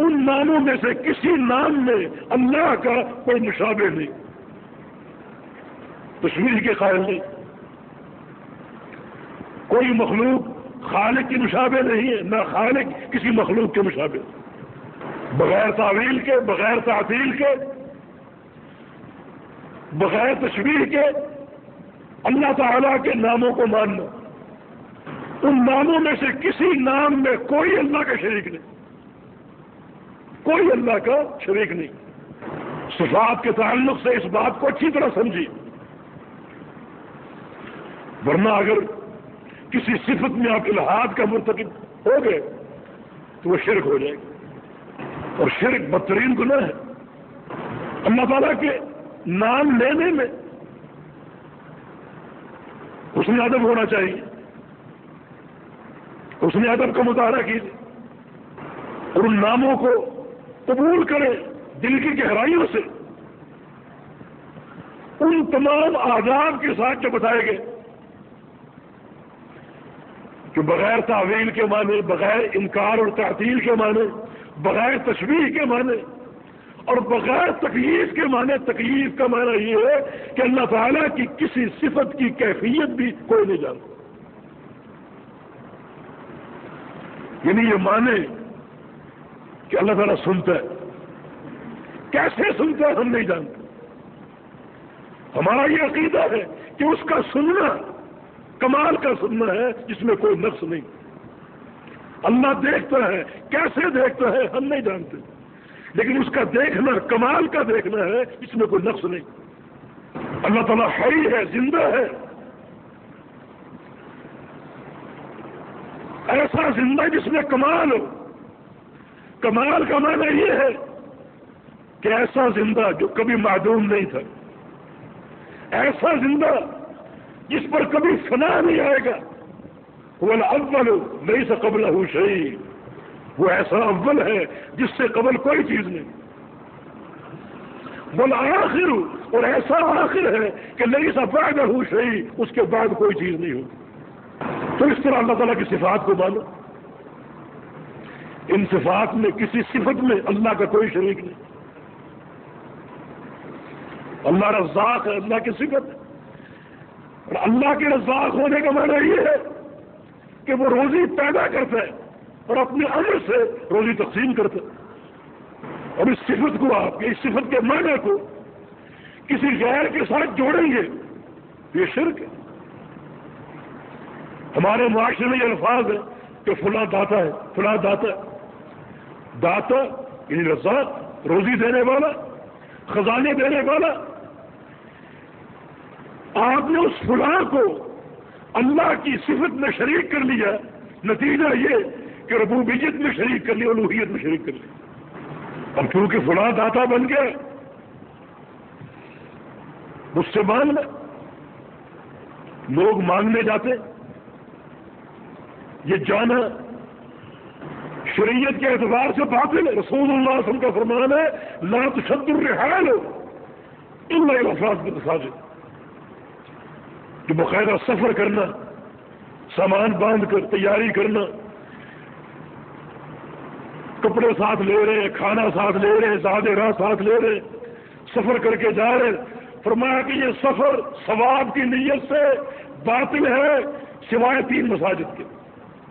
S2: ان ناموں میں سے کسی نام میں اللہ کا کوئی مشابہ نہیں، تشبیہ کے قائل نہیں، کوئی مخلوق خالق کی مشابہ نہیں ہے، نہ خالق کسی مخلوق کے مشابہ، بغیر تعویل کے، بغیر تعطیل کے، بغیر تشبیہ کے اللہ تعالیٰ کے ناموں کو ماننا۔ ان ناموں میں سے کسی نام میں کوئی اللہ کا شریک نہیں، کوئی اللہ کا شریک نہیں۔ صفات کے تعلق سے اس بات کو اچھی طرح سمجھیے، ورنہ اگر کسی صفت میں آپ الحاد کا مرتکب ہو گئے تو وہ شرک ہو جائے گا، اور شرک بدترین گناہ ہے۔ اللہ تعالیٰ کے نام لینے میں حسن ادب ہونا چاہیے، حسن ادب کا مظاہرہ کیجیے اور ان ناموں کو قبول کریں دل کی گہرائیوں سے، ان تمام آداب کے ساتھ جو بتائے گئے کہ بغیر تعویل کے معنی، بغیر انکار اور تعطیل کے معنی، بغیر تشبیہ کے معنی، اور بغیر تکلیف کے معنی، تکلیف کا معنی یہ ہے کہ اللہ تعالیٰ کی کسی صفت کی کیفیت بھی کوئی نہیں جانتا. یعنی یہ معنی کہ اللہ تعالیٰ سنتا ہے، کیسے سنتا ہے ہم نہیں جانتے. ہمارا یہ عقیدہ ہے کہ اس کا سننا کمال کا سننا ہے جس میں کوئی نقص نہیں. اللہ دیکھتا ہے، کیسے دیکھتا ہے ہم نہیں جانتے، لیکن اس کا دیکھنا کمال کا دیکھنا ہے جس میں کوئی نقص نہیں. اللہ تعالیٰ حی ہے، زندہ ہے، ایسا زندہ جس میں کمال ہو. کمال کا معنی یہ ہے کہ ایسا زندہ جو کبھی معدوم نہیں تھا، ایسا زندہ جس پر کبھی فنا نہیں آئے گا. وہ الاول لیس قبلہ شیء، وہ ایسا اول ہے جس سے قبل کوئی چیز نہیں. والآخر، اور ایسا آخر ہے کہ لیس بعدہ شیء، اس کے بعد کوئی چیز نہیں ہوگی. تو اس طرح اللہ تعالیٰ کی صفات کو مانو. ان صفات میں کسی صفت میں اللہ کا کوئی شریک نہیں. اللہ رزاق ہے، اللہ کی صفت ہے. اور اللہ کے رزاق ہونے کا معنی یہ ہے کہ وہ روزی پیدا کرتا ہے اور اپنے عمل سے روزی تقسیم کرتا ہے. اور اس صفت کو آپ اس صفت کے معنی کو کسی غیر کے ساتھ جوڑیں گے یہ شرک ہے. ہمارے معاشرے میں یہ الفاظ ہے کہ فلاں داتا ہے، فلاں داتا ہے. داتا یعنی رزاق، روزی دینے والا، خزانے دینے والا. آپ نے اس فلاں کو اللہ کی صفت میں شریک کر لیا، نتیجہ یہ کہ ربوبیت میں شریک کر لیا، الوہیت میں شریک کر لیا. اور کیونکہ فلاں داتا بن گیا مجھ سے مانگ لے. لوگ مانگنے جاتے، یہ جانا شریعت کے اعتبار سے باطل ہے. رسول اللہ صلی اللہ علیہ وسلم کا فرمان ہے لا تشد الرحال الا الى الافراد بالمساجد، کہ باقاعدہ سفر کرنا، سامان باندھ کر تیاری کرنا، کپڑے ساتھ لے رہے ہیں، کھانا ساتھ لے رہے ہیں، زاد راہ ساتھ لے رہے ہیں، سفر کر کے جا رہے ہیں. فرمایا کہ یہ سفر ثواب کی نیت سے باطل ہے سوائے 3 مساجد کے،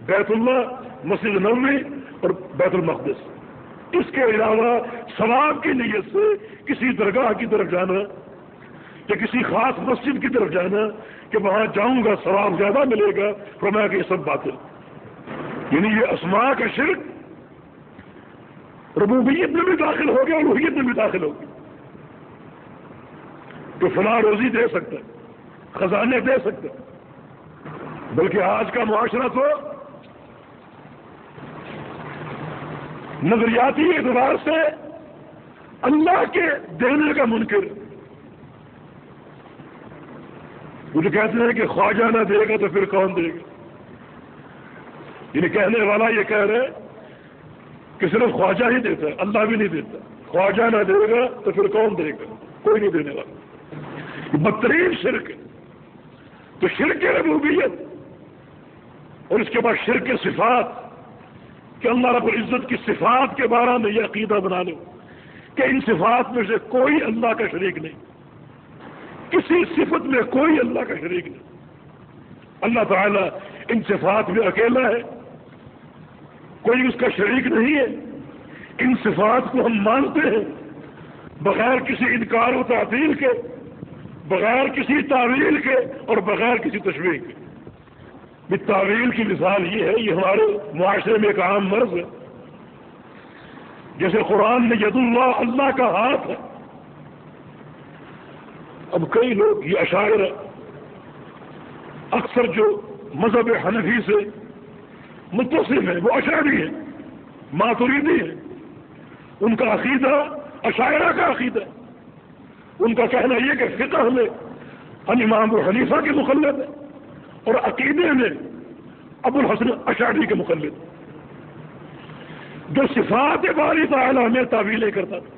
S2: بیت اللہ، مسجد نبوی اور بیت المقدس. اس کے علاوہ ثواب کی نیت سے کسی درگاہ کی طرف جانا یا کسی خاص مسجد کی طرف جانا کہ وہاں جاؤں گا ثواب زیادہ ملے گا، فرمایا کہ یہ سب باطل. یعنی یہ اسماء کا شرک ربوبیت میں بھی داخل ہو گیا، الوہیت میں بھی داخل ہو گیا. تو فلاں روزی دے سکتا ہے، خزانے دے سکتا ہے. بلکہ آج کا معاشرہ تو نظریاتی اعتبار سے اللہ کے دینے کا منکر. وہ جو کہتے ہیں کہ خواجہ نہ دے گا تو پھر کون دے گا. یعنی کہنے والا یہ کہہ رہے کہ صرف خواجہ ہی دیتا ہے، اللہ بھی نہیں دیتا. خواجہ نہ دے گا تو پھر کون دے گا، کوئی نہیں دینے والا. بدترین شرک ہے. تو شرک ربوبیت اور اس کے بعد شرک صفات کہ اللہ رب العزت کی صفات کے بارے میں یہ عقیدہ بنا لو کہ ان صفات میں سے کوئی اللہ کا شریک نہیں، کسی صفت میں کوئی اللہ کا شریک نہیں. اللہ تعالیٰ ان صفات میں اکیلا ہے، کوئی اس کا شریک نہیں ہے. ان صفات کو ہم مانتے ہیں بغیر کسی انکار و تعطیل کے، بغیر کسی تعویل کے اور بغیر کسی تشبیہ کے. تعویل کی مثال یہ ہے، یہ ہمارے معاشرے میں ایک عام مرض ہے. جیسے قرآن میں ید اللہ، اللہ کا ہاتھ ہے. اب کئی لوگ یہ اشاعرہ اکثر جو مذہب حنفی سے متصف ہیں وہ اشعری ہیں، ماتریدی ہیں. ان کا عقیدہ اشاعرہ کا عقیدہ ہے. ان کا کہنا یہ کہ فقہ میں ہم امام ابو حنیفہ کے مقلد ہیں اور عقیدے میں ابو الحسن اشعری کے مقلد، جو صفات باری تعالیٰ میں تعویلیں کرتا تھا.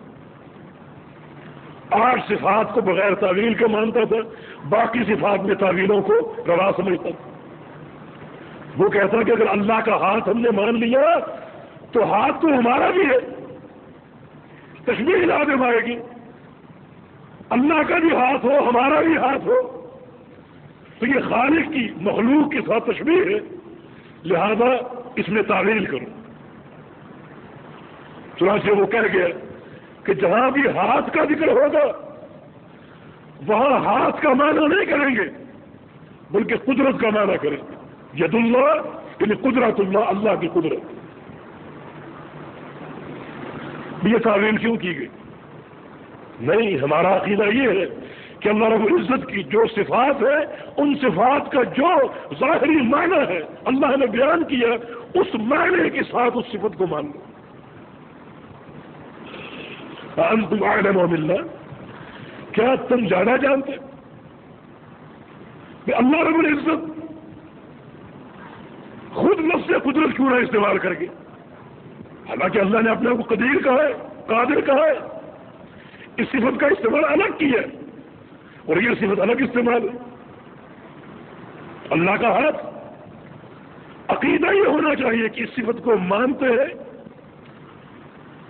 S2: 8 صفات کو بغیر تعویل کے مانتا تھا، باقی صفات میں تعویلوں کو روا سمجھتا تھا. وہ کہتا کہ اگر اللہ کا ہاتھ ہم نے مان لیا تو ہاتھ تو ہمارا بھی ہے، تشبیہ لازم آئے گی. اللہ کا بھی ہاتھ ہو ہمارا بھی ہاتھ ہو تو یہ خالق کی مخلوق کے ساتھ تشبیہ ہے، لہذا اس میں تعویل کرو. چنانچہ وہ کہہ گیا کہ جہاں بھی ہاتھ کا ذکر ہوگا وہاں ہاتھ کا معنی نہیں کریں گے بلکہ قدرت کا معنی کریں گے. ید اللہ یعنی قدرت اللہ، اللہ کی قدرت. یہ تعویل کیوں کی گئی؟ نہیں، ہمارا عقیدہ یہ ہے کہ اللہ رب العزت کی جو صفات ہے ان صفات کا جو ظاہری معنی ہے اللہ نے بیان کیا، اس معنی کے ساتھ اس صفت کو مان لو. انتم اعلم باللہ، کیا تم زیادہ جانتے کہ اللہ رب العزت خود لفظ قدرت کیوں نہ استعمال کر کے؟ حالانکہ اللہ نے اپنے کو قدیر کہا ہے، قادر کہا ہے. اس صفت کا استعمال الگ کیا ہے اور یہ صفت الگ استعمال ہے. اللہ کا ہاتھ، عقیدہ یہ ہونا چاہیے کہ اس صفت کو مانتے ہیں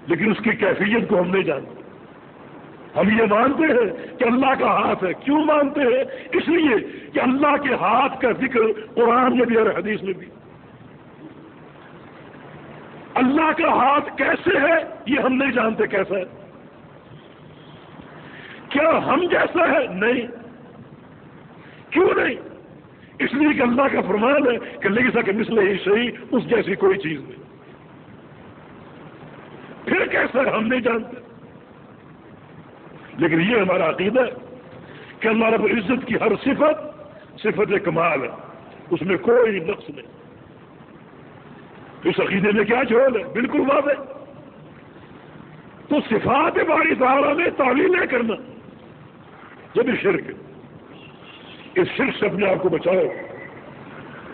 S2: لیکن اس کی کیفیت کو ہم نہیں جانتے. ہم یہ مانتے ہیں کہ اللہ کا ہاتھ ہے. کیوں مانتے ہیں؟ اس لیے کہ اللہ کے ہاتھ کا ذکر قرآن میں بھی اور حدیث میں بھی. اللہ کا ہاتھ کیسے ہے یہ ہم نہیں جانتے کیسا ہے. کیا ہم جیسا ہے؟ نہیں. کیوں نہیں؟ اس لیے کہ اللہ کا فرمان ہے کہ لیسا کمثلہ شیء، اس جیسی کوئی چیز نہیں. پھر کیسا ہے ہم نہیں جانتے. لیکن یہ ہمارا عقیدہ ہے کہ اللہ رب العزت کی ہر صفت صفت کمال ہے، اس میں کوئی نقص نہیں. اس عقیدے میں کیا چھوڑ ہے؟ بالکل واضح. تو صفات باری تعالیٰ میں تعویل نہیں کرنا، یہ بھی شرک ہے. اس شرک سے اپنے آپ کو بچاؤ.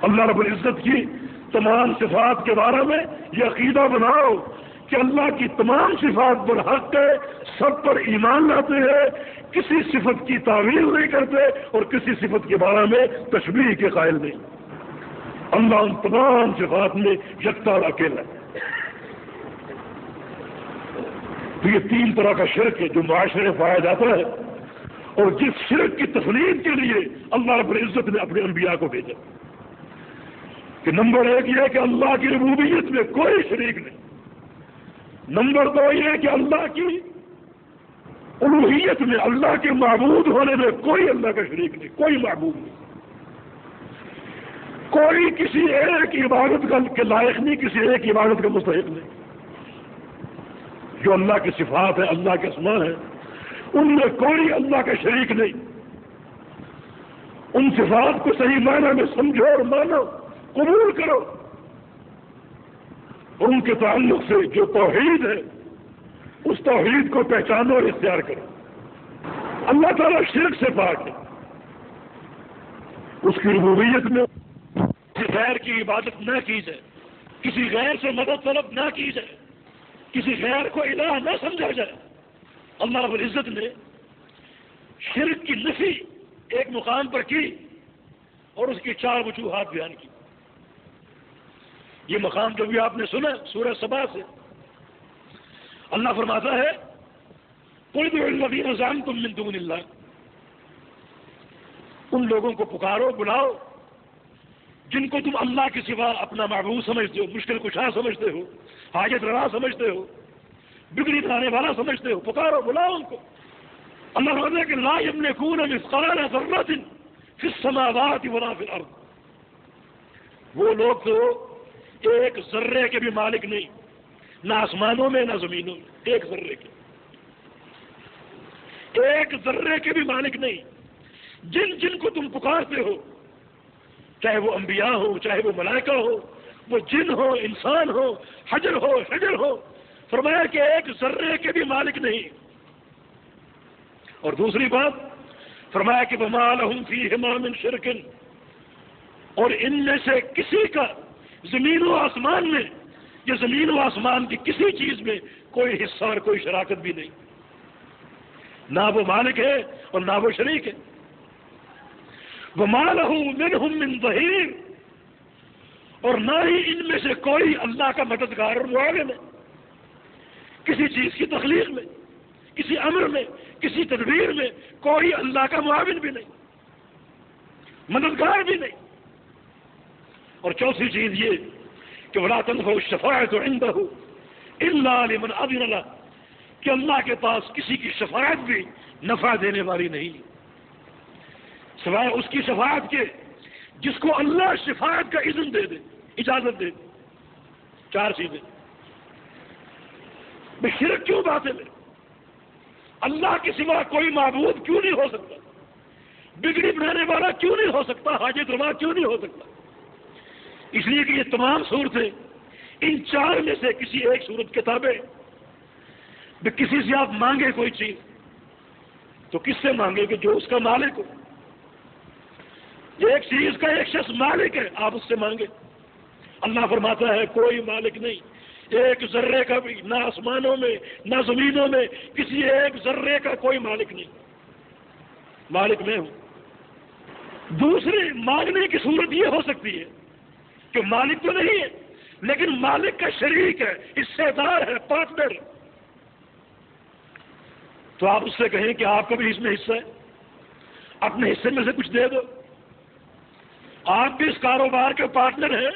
S2: اللہ رب العزت کی تمام صفات کے بارے میں یہ عقیدہ بناؤ کہ اللہ کی تمام صفات برحق ہے، سب پر ایمان لاتے ہیں، کسی صفت کی تعویل نہیں کرتے اور کسی صفت کے بارے میں تشبیہ کے قائل نہیں. اللہ ان تمام صفات میں یکتا اور اکیلا ہے. تو یہ تین طرح کا شرک ہے جو معاشرے میں پایا جاتا ہے، اور جس شرک کی تفریح کے لیے اللہ رب العزت نے اپنے انبیاء کو بھیجا کہ نمبر 1 یہ ہے کہ اللہ کی ربوبیت میں کوئی شریک نہیں. نمبر 2 یہ ہے کہ اللہ کی الوہیت میں، اللہ کے معبود ہونے میں کوئی اللہ کا شریک نہیں، کوئی معبود نہیں. کوئی کسی ایک عبادت کے لائق نہیں، کسی ایک عبادت کا مستحق نہیں. جو اللہ کی صفات ہے، اللہ کے اسماء ہیں، ان میں کوئی اللہ کا شریک نہیں. ان صفات کو صحیح معنی میں سمجھو اور مانو، قبول کرو، اور ان کے تعلق سے جو توحید ہے اس توحید کو پہچانو اور اختیار کرو. اللہ تعالیٰ شرک سے پاک ہے. اس کی ربوبیت میں کسی غیر کی عبادت نہ کی جائے، کسی غیر سے مدد طلب نہ کی جائے، کسی غیر کو الہ نہ سمجھا جائے. اللہ رب العزت نے شرک کی نفی ایک مقام پر کی اور اس کی 4 وجوہات بیان کی. یہ مقام جو بھی آپ نے سنا سورہ سبا سے، اللہ فرماتا ہے قُلِ ادْعُوا الَّذِينَ زَعَمْتُم مِّن دُونِ اللَّهِ، ان لوگوں کو پکارو، بلاؤ جن کو تم اللہ کے سوا اپنا معبود سمجھتے ہو، مشکل کشا سمجھتے ہو، حاجت روا سمجھتے ہو، بگڑی بنانے والا سمجھتے ہو. پکارو، بلاؤ ان کو. اللہ فرماتا ہے کہ لا يملكون مثقال ذرة في السماوات ولا في الارض. وہ لوگ تو ایک ذرے کے بھی مالک نہیں، نہ آسمانوں میں نہ زمینوں میں. ایک ذرے کے، ایک ذرے کے بھی مالک نہیں. جن جن کو تم پکارتے ہو، چاہے وہ انبیاء ہو، چاہے وہ ملائکہ ہو، وہ جن ہو، انسان ہو، حجر ہو، حجر ہو، فرمایا کہ ایک ذرے کے بھی مالک نہیں. اور دوسری بات فرمایا کہ وَمَا لَهُمْ فِيهِمَا مِنْ شِرْكٍ، اور ان میں سے کسی کا زمین و آسمان میں یا زمین و آسمان کی کسی چیز میں کوئی حصہ اور کوئی شراکت بھی نہیں. نہ وہ مالک ہے اور نہ وہ شریک ہے. وَمَا لَهُ مِنْهُمْ مِنْ ظَهِيرٍ، اور نہ ہی ان میں سے کوئی اللہ کا مددگار اور معاون ہے. کسی چیز کی تخلیق میں، کسی امر میں، کسی تدبیر میں کوئی اللہ کا معاون بھی نہیں، مددگار بھی نہیں۔ اور چوتھی چیز یہ کہ وَلَا تَنْفَعُ الشَّفَاعَةُ عِنْدَهُ إِلَّا لِمَنْ أَذِنَ لَهُ، کہ اللہ کے پاس کسی کی شفاعت بھی نفع دینے والی نہیں سوائے اس کی شفاعت کے جس کو اللہ شفاعت کا اذن دے دے، اجازت دے دے۔ چار چیزیں۔ بے شرک کیوں باطل ہے؟ اللہ کے سوا کوئی معبود کیوں نہیں ہو سکتا؟ بگڑی بنانے والا کیوں نہیں ہو سکتا؟ حاجت روا کیوں نہیں ہو سکتا؟ اس لیے کہ یہ تمام صورتیں ان چار میں سے کسی ایک صورت کے تابع۔ کسی سے آپ مانگے کوئی چیز تو کس سے مانگے کہ جو اس کا مالک ہو؟ ایک چیز کا ایک شخص مالک ہے، آپ اس سے مانگے۔ اللہ فرماتا ہے کوئی مالک نہیں، ایک ذرے کا بھی، نہ آسمانوں میں نہ زمینوں میں کسی ایک ذرے کا کوئی مالک نہیں، مالک میں ہوں۔ دوسری مانگنے کی صورت یہ ہو سکتی ہے کہ مالک تو نہیں ہے لیکن مالک کا شریک ہے، حصے دار ہے، پارٹنر۔ تو آپ اس سے کہیں کہ آپ کا بھی اس میں حصہ ہے، اپنے حصے میں سے کچھ دے دو۔ آپ بھی اس کاروبار کے پارٹنر ہیں،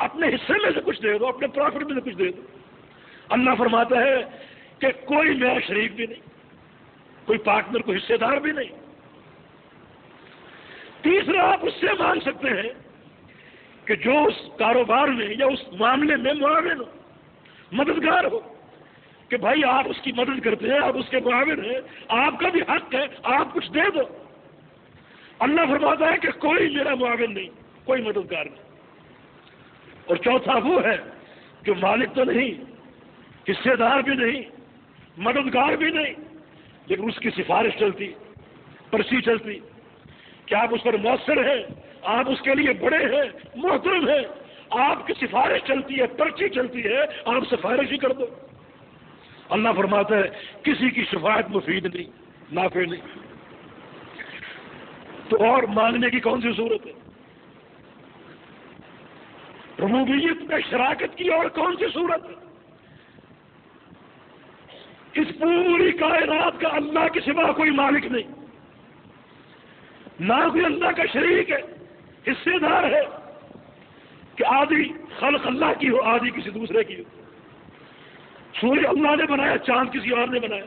S2: اپنے حصے میں سے کچھ دے دو، اپنے پروفٹ میں سے کچھ دے دو۔ اللہ فرماتا ہے کہ کوئی میرا شریک بھی نہیں، کوئی پارٹنر، کوئی حصے دار بھی نہیں۔ تیسرا آپ اس سے مانگ سکتے ہیں کہ جو اس کاروبار میں یا اس معاملے میں معاون ہو، مددگار ہو، کہ بھائی آپ اس کی مدد کرتے ہیں، آپ اس کے معاون ہیں، آپ کا بھی حق ہے، آپ کچھ دے دو۔ اللہ فرماتا ہے کہ کوئی میرا معاون نہیں، کوئی مددگار نہیں۔ اور چوتھا وہ ہے جو مالک تو نہیں، حصے دار بھی نہیں، مددگار بھی نہیں، لیکن اس کی سفارش چلتی، پرچی چلتی کہ آپ اس پر مؤثر ہیں، آپ اس کے لیے بڑے ہیں، محترم ہیں، آپ کی سفارش چلتی ہے، پرچی چلتی ہے، آپ سفارش ہی کر دو۔ اللہ فرماتا ہے کسی کی شفاعت مفید نہیں، نافع نہیں۔ تو اور مانگنے کی کون سی صورت ہے؟ ربوبیت میں شراکت کی اور کون سی صورت ہے؟ اس پوری کائنات کا اللہ کے سوا کوئی مالک نہیں، نہ کوئی اللہ کا شریک ہے، حصے دار ہے کہ آدھی خلق اللہ کی ہو، آدھی کسی دوسرے کی ہو۔ سورج اللہ نے بنایا، چاند کسی اور نے بنایا،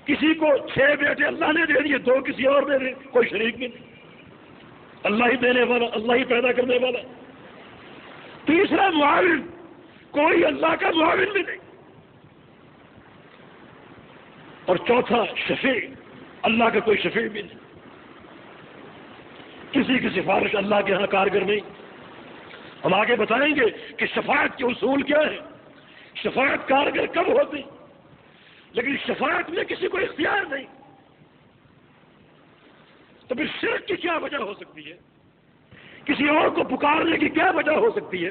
S2: کسی کو 6 بیٹے اللہ نے دے دیے، 2 کسی اور نے دے، کوئی شریک بھی نہیں۔ اللہ ہی دینے والا، اللہ ہی پیدا کرنے والا۔ تیسرا معاون، کوئی اللہ کا معاون بھی نہیں۔ اور چوتھا شفیع، اللہ کا کوئی شفیع بھی نہیں، کسی کی سفارش اللہ کے ہاں کارگر نہیں۔ ہم آگے بتائیں گے کہ شفاعت کے اصول کیا ہے، شفاعت کارگر کب ہوتی، لیکن شفاعت میں کسی کو اختیار نہیں، تو پھر شرک کی کیا وجہ ہو سکتی ہے؟ کسی اور کو پکارنے کی کیا وجہ ہو سکتی ہے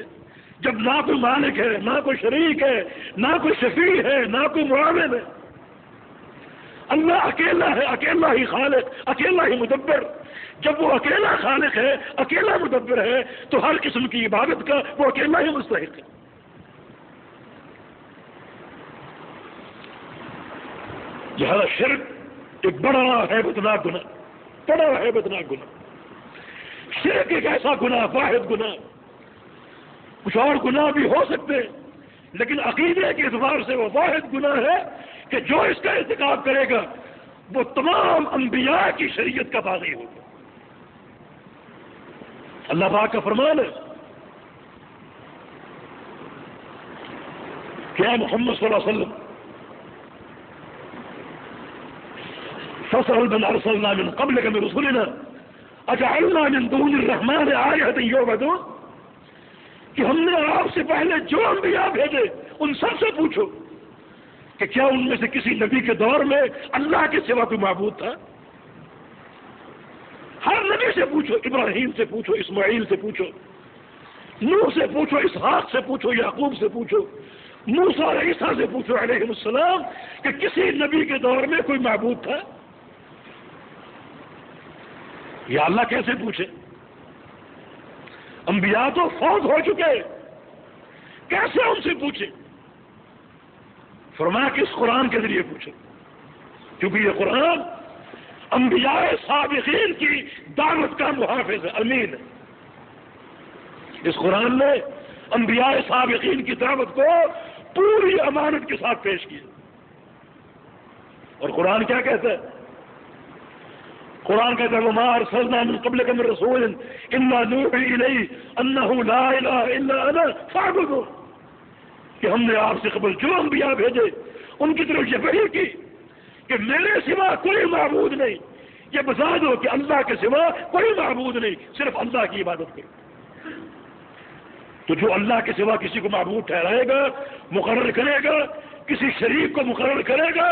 S2: جب نہ کوئی مالک ہے، نہ کوئی شریک ہے، نہ کوئی شفیع ہے، نہ کوئی معاون ہے؟ اللہ اکیلا ہے، اکیلا ہی خالق، اکیلا ہی مدبر۔ جب وہ اکیلا خالق ہے، اکیلا مدبر ہے، تو ہر قسم کی عبادت کا وہ اکیلا ہی مستحق ہے۔ لہذا شرک ایک بڑا ہیبتناک گناہ، بڑا ہیبتناک گناہ۔ شرک ایک ایسا گناہ، واحد گناہ، کچھ اور گناہ بھی ہو سکتے ہیں لیکن عقیدے کے اعتبار سے وہ واحد گناہ ہے کہ جو اس کا ارتکاب کرے گا وہ تمام انبیاء کی شریعت کا باغی ہوگا۔ اللہ پاک کا فرمان ہے کہ اے محمد صلی اللہ علیہ وسلم فَاسْأَلْ مَنْ أَرْسَلْنَا مِنْ قَبْلِكَ مِنْ رُسُلِنَا أَجَعَلْنَا مِنْ دُونِ الرَّحْمَنِ آلِهَةً يُعْبَدُونَ کہ ہم نے آپ سے پہلے جو انبیاء بھیجے ان سب سے پوچھو کہ کیا ان میں سے کسی نبی کے دور میں اللہ کے سوا کوئی معبود تھا؟ ہر نبی سے پوچھو، ابراہیم سے پوچھو، اسماعیل سے پوچھو، نوح سے پوچھو، اسحاق سے پوچھو، یعقوب سے پوچھو، موسیٰ اور عیسیٰ سے پوچھو علیہ السلام کہ کسی نبی کے دور میں کوئی معبود تھا؟ یا اللہ کیسے پوچھے؟ انبیاء تو فوت ہو چکے، کیسے ان سے پوچھے؟ فرمایا کہ اس قرآن کے ذریعے پوچھو، کیونکہ یہ قرآن انبیاء سابقین کی دعوت کا محافظ ہے، امین ہے۔ اس قرآن نے انبیاء سابقین کی دعوت کو پوری امانت کے ساتھ پیش کیا۔ اور قرآن کیا کہتا ہے؟ قرآن کہتا ہے وَمَا أَرْسَلْنَا مِن قَبْلِكَ مِن رَّسُولٍ إِلَّا نُوحِي إِلَيْهِ أَنَّهُ لَا إِلَٰهَ إِلَّا أَنَا فَاعْبُدُونِ، کہ ہم نے آپ سے قبل جو انبیاء بھیجے ان کی طرف یہ وحی کی کہ میرے سوا کوئی معبود نہیں، یہ بتا دو کہ اللہ کے سوا کوئی معبود نہیں، صرف اللہ کی عبادت کرو۔ تو جو اللہ کے سوا کسی کو معبود ٹھہرائے گا، مقرر کرے گا، کسی شریک کو مقرر کرے گا،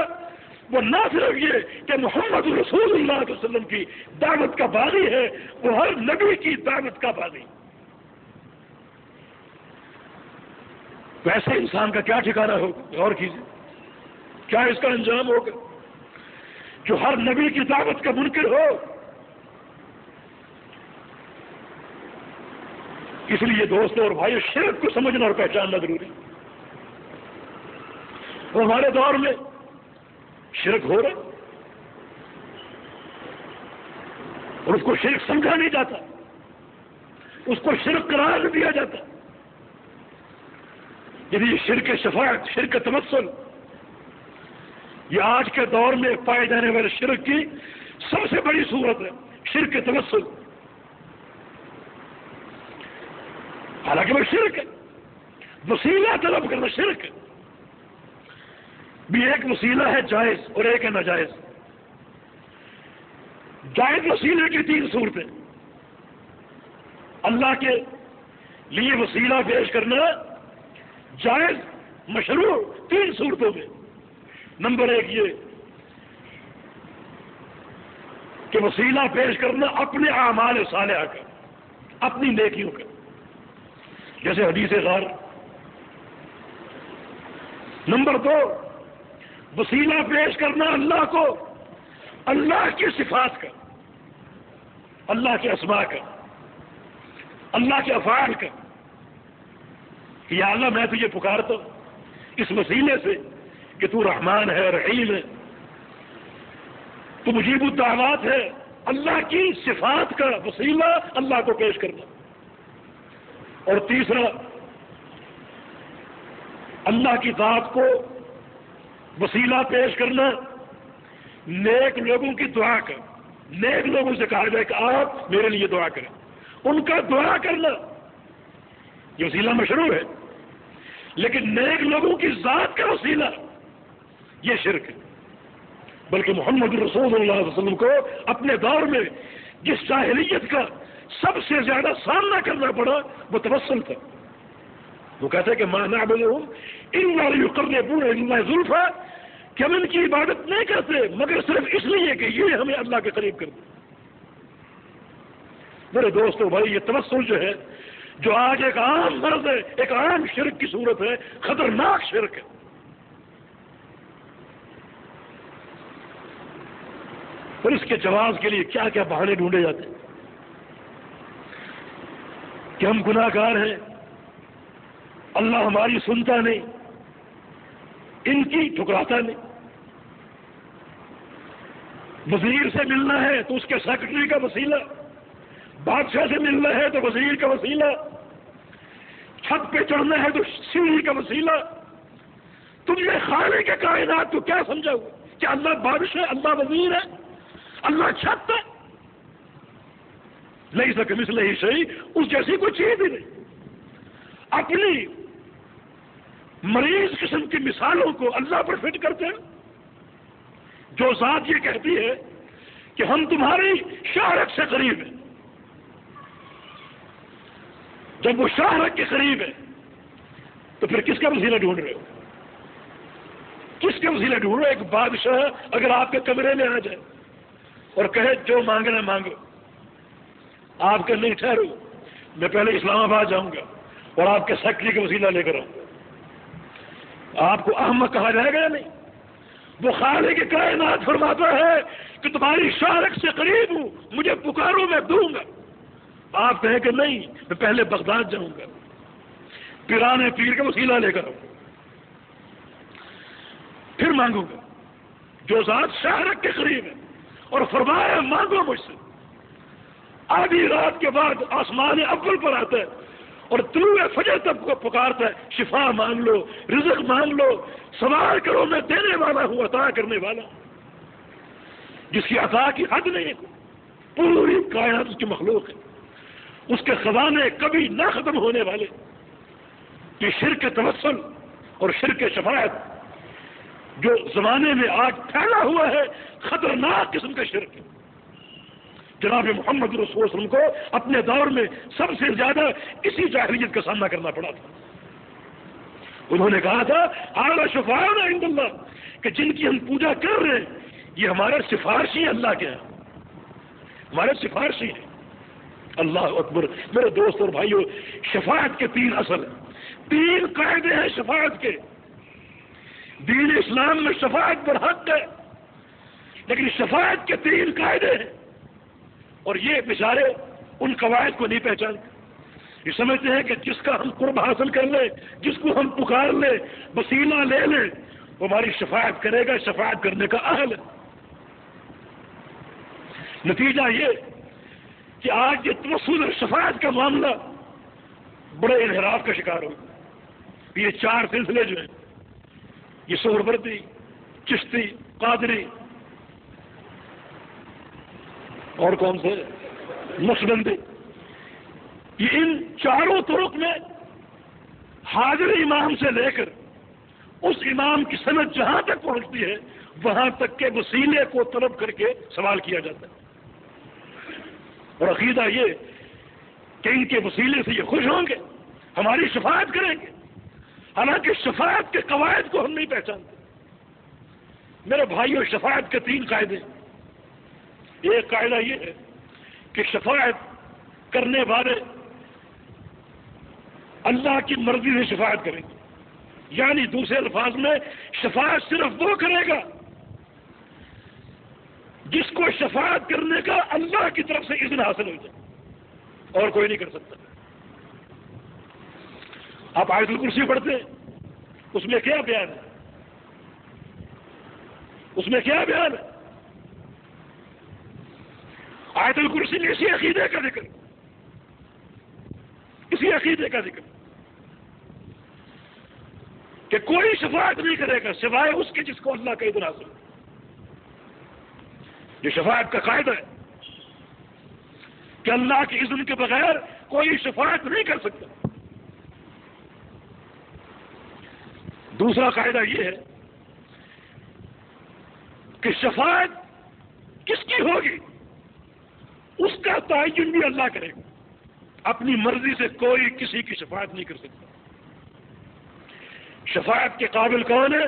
S2: وہ نہ صرف یہ کہ محمد رسول اللہ صلی اللہ علیہ وسلم کی دعوت کا باغی ہے، وہ ہر نبی کی دعوت کا باغی۔ ویسے انسان کا کیا ٹھکانہ ہوگا؟ غور کیجیے، کیا اس کا انجام ہوگا جو ہر نبی کی دعوت کا منکر ہو؟ اس لیے دوستوں اور بھائیو، شرک کو سمجھنا اور پہچاننا ضروری۔ اور ہمارے دور میں شرک ہو رہا اور اس کو شرک سمجھا نہیں جاتا، اس کو شرک قرار نہیں دیا جاتا۔ یعنی شرک شفاعت، شرک تمثل، یہ آج کے دور میں پائے جانے والے شرک کی سب سے بڑی صورت ہے، شرک تمثل۔ حالانکہ وہ شرک ہے، وسیلہ طلب کرنا شرک ہے۔ بھی ایک وسیلہ ہے جائز اور ایک ہے ناجائز۔ جائز وسیلے کی 3 صورتیں، اللہ کے لیے وسیلہ پیش کرنا جائز مشروع 3 صورتوں میں۔ نمبر 1 یہ کہ وسیلہ پیش کرنا اپنے اعمال صالحہ کا، اپنی نیکیوں کا، جیسے حدیث غار۔ نمبر 2 وسیلہ پیش کرنا اللہ کو، اللہ کی صفات کا، اللہ کے اسماء کا، اللہ کے افعال کا، کہ یا اللہ میں تجھے پکارتا ہوں اس وسیلے سے کہ تو رحمان ہے، رحیم ہے، تو مجیب الدعوات ہے۔ اللہ کی صفات کا وسیلہ اللہ کو پیش کرنا۔ اور تیسرا اللہ کی ذات کو وسیلہ پیش کرنا نیک لوگوں کی دعا کا۔ نیک لوگوں سے کہا جائے کہ آپ میرے لیے دعا کریں، ان کا دعا کرنا یہ وسیلہ مشروع ہے، لیکن نیک لوگوں کی ذات کا وسیلہ یہ شرک ہے۔ بلکہ محمد رسول اللہ صلی اللہ علیہ وسلم کو اپنے دور میں جس جاہلیت کا سب سے زیادہ سامنا کرنا پڑا وہ توسل تھا۔ وہ کہتے ہیں کہ ما نعبدهم الا ليقربونا الى الله زلفى، کہ ہم ان کی عبادت نہیں کرتے مگر صرف اس لیے کہ یہ ہمیں اللہ کے قریب کر دے۔ میرے دوستو بھائی، یہ توسل جو ہے، جو آج ایک عام مرض ہے، ایک عام شرک کی صورت ہے، خطرناک شرک ہے۔ اور اس کے جواز کے لیے کیا کیا بہانے ڈھونڈے جاتے ہیں کہ ہم گناہ گار ہیں، اللہ ہماری سنتا نہیں، ان کی ٹھکراتا نہیں۔ وزیر سے ملنا ہے تو اس کے سیکرٹری کا وسیلہ، بادشاہ سے ملنا ہے تو وزیر کا وسیلہ، چھت پہ چڑھنا ہے تو سیڑھی کا وسیلہ۔ تم نے خالق کے کائنات کو کیا سمجھا ہوا کہ اللہ بادشاہ، اللہ وزیر ہے، اللہ چھت ہے؟ لیس کمثلہ شیء، اس جیسی کوئی چیز ہی نہیں۔ اپنی مریض قسم کی مثالوں کو اللہ پر فٹ کرتے ہیں۔ جو ذات یہ کہتی ہے کہ ہم تمہاری شہرت سے قریب ہیں، جب وہ شہرت کے قریب ہے تو پھر کس کا وسیلہ ڈھونڈ رہے ہو؟ کس کا وسیلہ ڈھونڈ رہے ہو؟ ایک بادشاہ اگر آپ کے کمرے میں آ جائے اور کہے جو مانگنا مانگو، آپ کا نہیں ٹھہرو، میں پہلے اسلام آباد جاؤں گا اور آپ کے سیکرٹری کا وسیلہ لے کر آؤں گا، آپ کو احمق کہا جائے گا یا نہیں؟ وہ خالق کی کائنات فرماتا ہے کہ تمہاری شہرت سے قریب ہوں، مجھے پکارو میں دوں گا۔ آپ کہیں کہ نہیں، میں پہلے بغداد جاؤں گا، پیرانے پیر کا وسیلہ لے کر آؤں۔ مانگوں گا جو ذات شاہرگ کے قریب ہے، اور فرمایا مانگو مجھ سے۔ آدھی رات کے بعد آسمان اول پر آتا ہے اور طلوع فجر تک کو پکارتا ہے، شفا مانگ لو، رزق مانگ لو، سوال کرو، میں دینے والا ہوں، عطا کرنے والا، جس کی عطا کی حد نہیں ہے، پوری کائنات اس کی مخلوق ہے، اس کے خزانے کبھی نہ ختم ہونے والے۔ یہ شرک توسل اور شرک شفاعت جو زمانے میں آج پھیلا ہوا ہے، خطرناک قسم کا شرک ہے۔ جناب محمد رسول صلی اللہ علیہ وسلم کو اپنے دور میں سب سے زیادہ اسی جاہلیت کا سامنا کرنا پڑا تھا۔ انہوں نے کہا تھا اعلی شفاعنا عند اللہ، کہ جن کی ہم پوجا کر رہے ہیں یہ ہمارے سفارشی اللہ کے ہیں، ہمارے سفارشی ہیں۔ اللہ اکبر۔ میرے دوست اور بھائیو، شفاعت کے 3 اصل ہیں، 3 قاعدے ہیں شفاعت کے۔ دین اسلام میں شفاعت پر حق ہے، لیکن شفاعت کے 3 قاعدے ہیں، اور یہ بیچارے ان قواعد کو نہیں پہچانتے۔ یہ سمجھتے ہیں کہ جس کا ہم قرب حاصل کر لیں، جس کو ہم پکار لیں، وسیلہ لے لیں، وہ ہماری شفاعت کرے گا، شفاعت کرنے کا اہل ہے۔ نتیجہ یہ کہ آج یہ توسل اور شفاعت کا معاملہ بڑے انحراف کا شکار ہو گیا۔ یہ 4 سلسلے جو ہیں، یہ سہروردی، چشتی، قادری اور کون سے نقشبندی، یہ ان 4 طرق میں حاضر امام سے لے کر اس امام کی سند جہاں تک پہنچتی ہے وہاں تک کے وسیلے کو طلب کر کے سوال کیا جاتا ہے، اور عقیدہ یہ کہ ان کے وسیلے سے یہ خوش ہوں گے، ہماری شفاعت کریں گے، حالانکہ شفاعت کے قواعد کو ہم نہیں پہچانتے۔ میرے بھائیوں، شفاعت کے 3 قاعدے۔ ایک قاعدہ یہ ہے کہ شفاعت کرنے والے اللہ کی مرضی سے شفاعت کریں گے، یعنی دوسرے الفاظ میں شفاعت صرف وہ کرے گا جس کو شفاعت کرنے کا اللہ کی طرف سے اذن حاصل ہو جائے، اور کوئی نہیں کر سکتا۔ آپ آیت الکرسی پڑھتے ہیں، اس میں کیا بیان ہے؟ اس میں کیا بیان ہے؟ آیت الکرسی میں اسی عقیدے کا ذکر، اسی عقیدے کا ذکر کہ کوئی شفاعت نہیں کرے گا سوائے اس کے جس کو اللہ کا اذن حاصل ہو۔ یہ شفاعت کا قاعدہ ہے کہ اللہ کے اذن کے بغیر کوئی شفاعت نہیں کر سکتا۔ دوسرا قاعدہ یہ ہے کہ شفاعت کس کی ہوگی اس کا تعین بھی اللہ کرے گا، اپنی مرضی سے کوئی کسی کی شفاعت نہیں کر سکتا۔ شفاعت کے قابل کون ہے،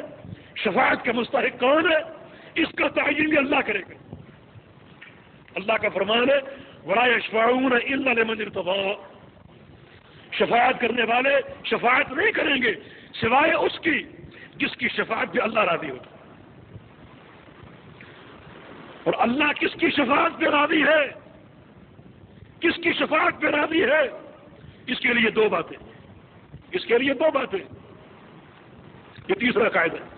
S2: شفاعت کا مستحق کون ہے، اس کا تعین بھی اللہ کرے گا۔ اللہ کا فرمان ہے وَلَا يَشْفَعُونَ إِلَّا لِمَنِ ارْتَضَىٰ، شفاعت کرنے والے شفاعت نہیں کریں گے سوائے اس کی جس کی شفاعت پہ اللہ راضی ہوتا۔ اور اللہ کس کی شفاعت پہ راضی ہے، کس کی شفاعت پہ راضی ہے، اس کے لیے 2 باتیں، اس کے لیے 2 باتیں۔ یہ تیسرا قاعدہ ہے،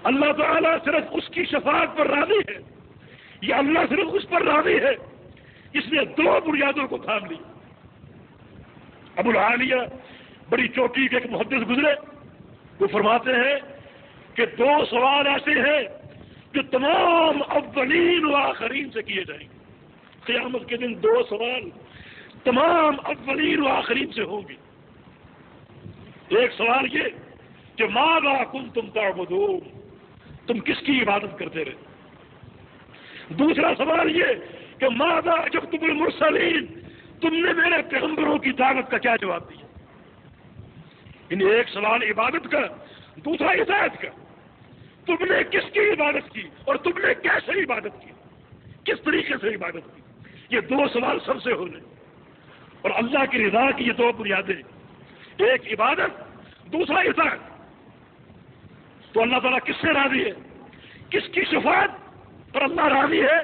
S2: اللہ تعالیٰ صرف اس کی شفاعت پر راضی ہے، یا اللہ صرف اس پر راضی ہے اس نے 2 بنیادوں کو تھام لی۔ ابو العالیہ بڑی چوٹی کے ایک محدث گزرے، وہ فرماتے ہیں کہ 2 سوال ایسے ہیں جو تمام اولین و آخرین سے کیے جائیں گے۔ قیامت کے دن 2 سوال تمام اولین و آخرین سے ہوں گے۔ ایک سوال یہ کہ ماذا کنتم تعبدون، تم کس کی عبادت کرتے رہے۔ دوسرا سوال یہ کہ ماذا اجبتم المرسلین، تم نے میرے پیغمبروں کی دعوت کا کیا جواب دیا۔ یعنی ایک سوال عبادت کا، دوسرا ہدایت کا، تم نے کس کی عبادت کی اور تم نے کیسے عبادت کی، کس طریقے سے عبادت کی۔ یہ 2 سوال سب سے ہونے، اور اللہ کی رضا کی یہ 2 بنیادیں، ایک عبادت، دوسرا ہدایت۔ تو اللہ تعالیٰ کس سے راضی ہے، کس کی شفاعت پر اللہ راضی ہے،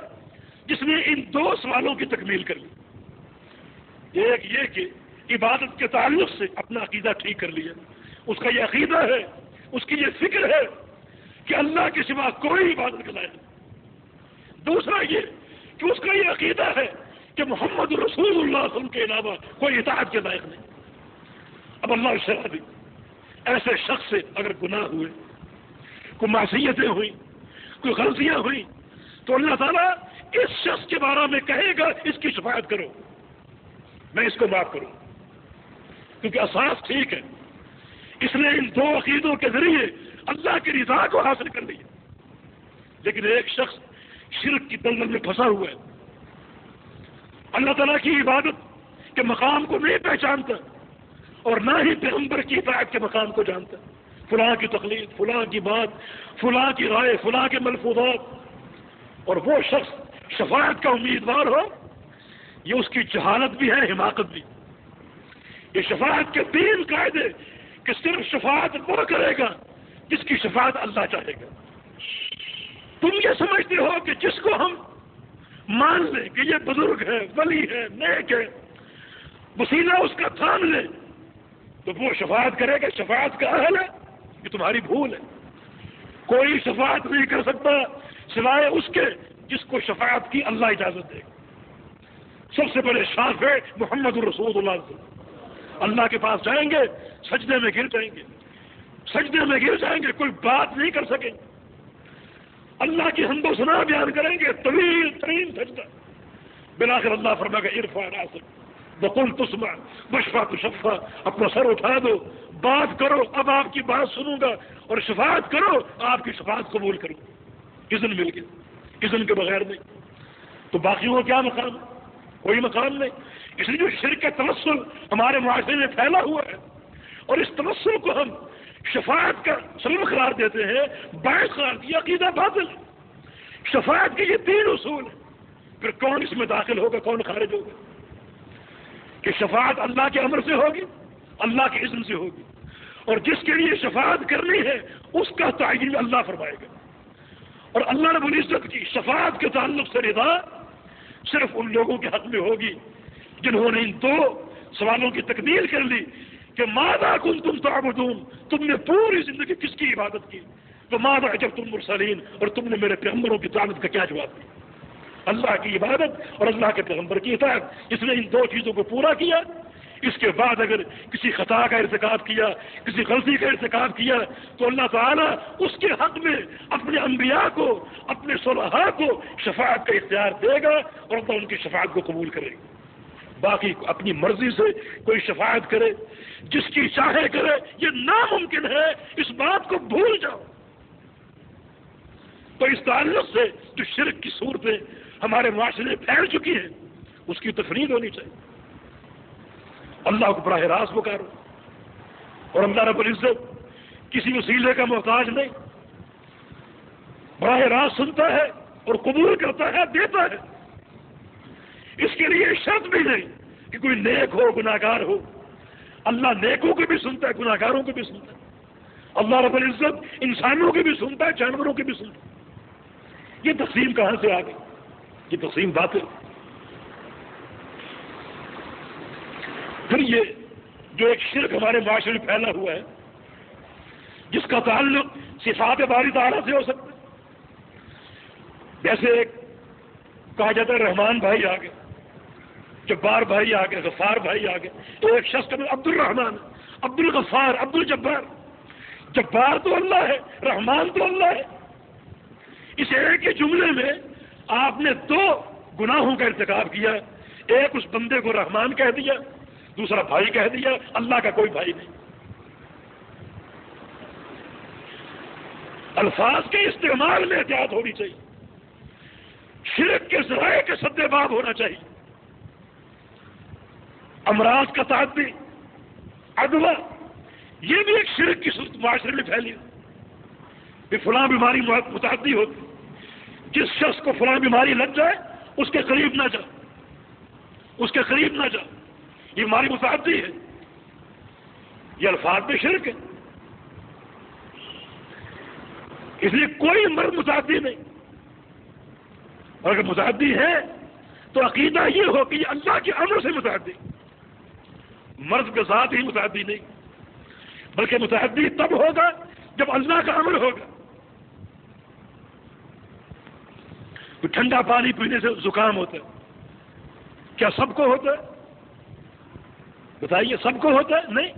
S2: جس نے ان 2 سوالوں کی تکمیل کر لی۔ ایک یہ کہ عبادت کے تعلق سے اپنا عقیدہ ٹھیک کر لیا، اس کا یہ عقیدہ ہے، اس کی یہ فکر ہے کہ اللہ کے سوا کوئی عبادت کا لائق نہیں۔ دوسرا یہ کہ اس کا یہ عقیدہ ہے کہ محمد رسول اللہ صلی اللہ علیہ وسلم کے علاوہ کوئی اطاعت کے لائق نہیں۔ اب اللہ شرع دی ایسے شخص سے اگر گناہ ہوئے، کوئی معصیتیں ہوئی، کوئی غلطیاں ہوئی، تو اللہ تعالیٰ اس شخص کے بارے میں کہے گا اس کی شفاعت کرو، میں اس کو معاف کروں، کیونکہ اساس ٹھیک ہے، اس نے ان دو عقیدوں کے ذریعے اللہ کی رضا کو حاصل کر لیا۔ لیکن ایک شخص شرک کی دلدل میں پھنسا ہوا ہے، اللہ تعالیٰ کی عبادت کے مقام کو نہیں پہچانتا اور نہ ہی پیغمبر کی اطاعت کے مقام کو جانتا، فلاں کی تقلید، فلاں کی بات، فلاں کی رائے، فلاں کے ملفوظات، اور وہ شخص شفاعت کا امیدوار ہو، یہ اس کی جہالت بھی ہے، حماقت بھی۔ یہ شفاعت کے 3 قاعدے کہ صرف شفاعت وہ کرے گا جس کی شفاعت اللہ چاہے گا۔ تم یہ سمجھتے ہو کہ جس کو ہم مان لیں کہ یہ بزرگ ہے، ولی ہے، نیک ہے، وسیلہ اس کا تھام لیں تو وہ شفاعت کرے گا، شفاعت کا اہل ہے، یہ تمہاری بھول ہے۔ کوئی شفاعت نہیں کر سکتا سوائے اس کے جس کو شفاعت کی اللہ اجازت دے گا۔ سب سے بڑے شافع محمد رسول اللہ صلی اللہ علیہ وسلم اللہ کے پاس جائیں گے، سجدے میں گر جائیں گے، سجدے میں گر جائیں گے، کوئی بات نہیں کر سکیں گے، اللہ کی حمد و ثنا بیان کریں گے، طویل ترین سجدہ، بالآخر اللہ فرمائے گا ارفع راسک وقل تسمع واشفع تشفع، اپنا سر اٹھا دو، بات کرو، اب آپ کی بات سنوں گا، اور شفاعت کرو، آپ کی شفاعت قبول کروں گا۔ اذن مل گیا، اذن کے بغیر نہیں۔ تو باقیوں کا کیا مقام؟ کوئی مقام نہیں۔ اس لیے جو شرک کا تمثل ہمارے معاشرے میں پھیلا ہوا ہے، اور اس تمثل کو ہم شفاعت کا سبب قرار دیتے ہیں، باعث قرار دیا، عقیدہ باطل ہے۔ شفاعت کے یہ 3 اصول ہیں، پھر کون اس میں داخل ہوگا، کون خارج ہوگا؟ کہ شفاعت اللہ کے امر سے ہوگی، اللہ کے اذن سے ہوگی، اور جس کے لیے شفاعت کرنی ہے اس کا تعین اللہ فرمائے گا۔ اور اللہ رب العزت کی شفاعت کے تعلق سے رضا صرف ان لوگوں کے حق میں ہوگی جنہوں نے ان 2 سوالوں کی تکمیل کر لی کہ ماذا کنتم تعبدون، تم نے پوری زندگی کس کی عبادت کی، تو ماذا اجبتم المرسلین، اور تم نے میرے پیغمبروں کی دعوت کا کیا جواب دیا۔ اللہ کی عبادت اور اللہ کے پیغمبر کی اطاعت، اس نے ان 2 چیزوں کو پورا کیا۔ اس کے بعد اگر کسی خطا کا ارتکاب کیا، کسی غلطی کا ارتکاب کیا، تو اللہ تعالیٰ اس کے حق میں اپنے انبیاء کو، اپنے صلحاء کو شفاعت کا اختیار دے گا، اور اللہ ان کی شفاعت کو قبول کرے گا۔ باقی اپنی مرضی سے کوئی شفاعت کرے، جس کی چاہے کرے، یہ ناممکن ہے، اس بات کو بھول جاؤ۔ تو اس تعلق سے جو شرک کی صورتیں ہمارے معاشرے میں پھیل چکی ہیں، اس کی تفرید ہونی چاہیے۔ اللہ کو براہ راست پکارو، اور اللہ رب العزت کسی وسیلے کا محتاج نہیں، براہ راست سنتا ہے اور قبول کرتا ہے، دیتا ہے۔ اس کے لیے شرط بھی نہیں کہ کوئی نیک ہو، گناہگار ہو۔ اللہ نیکوں کو بھی سنتا ہے، گناہگاروں کو بھی سنتا ہے۔ اللہ رب العزت انسانوں کو بھی سنتا ہے، جانوروں کو بھی سنتا ہے۔ یہ تقسیم کہاں سے آ گئی؟ یہ تقسیم باطل۔ پھر یہ جو ایک شرک ہمارے معاشرے میں پھیلا ہوا ہے، جس کا تعلق صفات باری تعالیٰ سے ہو سکتا ہے، جیسے ایک کہا جاتا ہے رحمان بھائی آ گئے، جبار بھائی آ گئے، غفار بھائی آ گئے، تو ایک شخص کا نام عبد الرحمان، عبد الغفار، عبد الجبار۔ جبار تو اللہ ہے، رحمان تو اللہ ہے۔ اس ایک ہی جملے میں آپ نے 2 گناہوں کا ارتکاب کیا، ایک اس بندے کو رحمان کہہ دیا، دوسرا بھائی کہہ دیا۔ اللہ کا کوئی بھائی نہیں۔ الفاظ کے استعمال میں احتیاط ہونی چاہیے، شرک کے ذرائع کے سد باب ہونا چاہیے۔ امراض کا تعدی، عدوہ، یہ بھی ایک شرک کی صورت معاشرے میں پھیلی ہے کہ فلاں بیماری متعدی ہوتی، جس شخص کو فلاں بیماری لگ جائے اس کے قریب نہ جا، اس کے قریب نہ جا، یہ بیماری متعدی ہے۔ یہ الفاظ میں شرک ہے۔ اس لیے کوئی مرض متعدی نہیں، اور اگر متعدی ہے تو عقیدہ یہ ہو کہ یہ اللہ کے امر سے متعدی، مرض کے ساتھ ہی متعدی نہیں، بلکہ متعدی تب ہوگا جب اللہ کا امر ہوگا۔ تو ٹھنڈا پانی پینے سے زکام ہوتا ہے، کیا سب کو ہوتا ہے؟ بتائیے، سب کو ہوتا ہے؟ نہیں.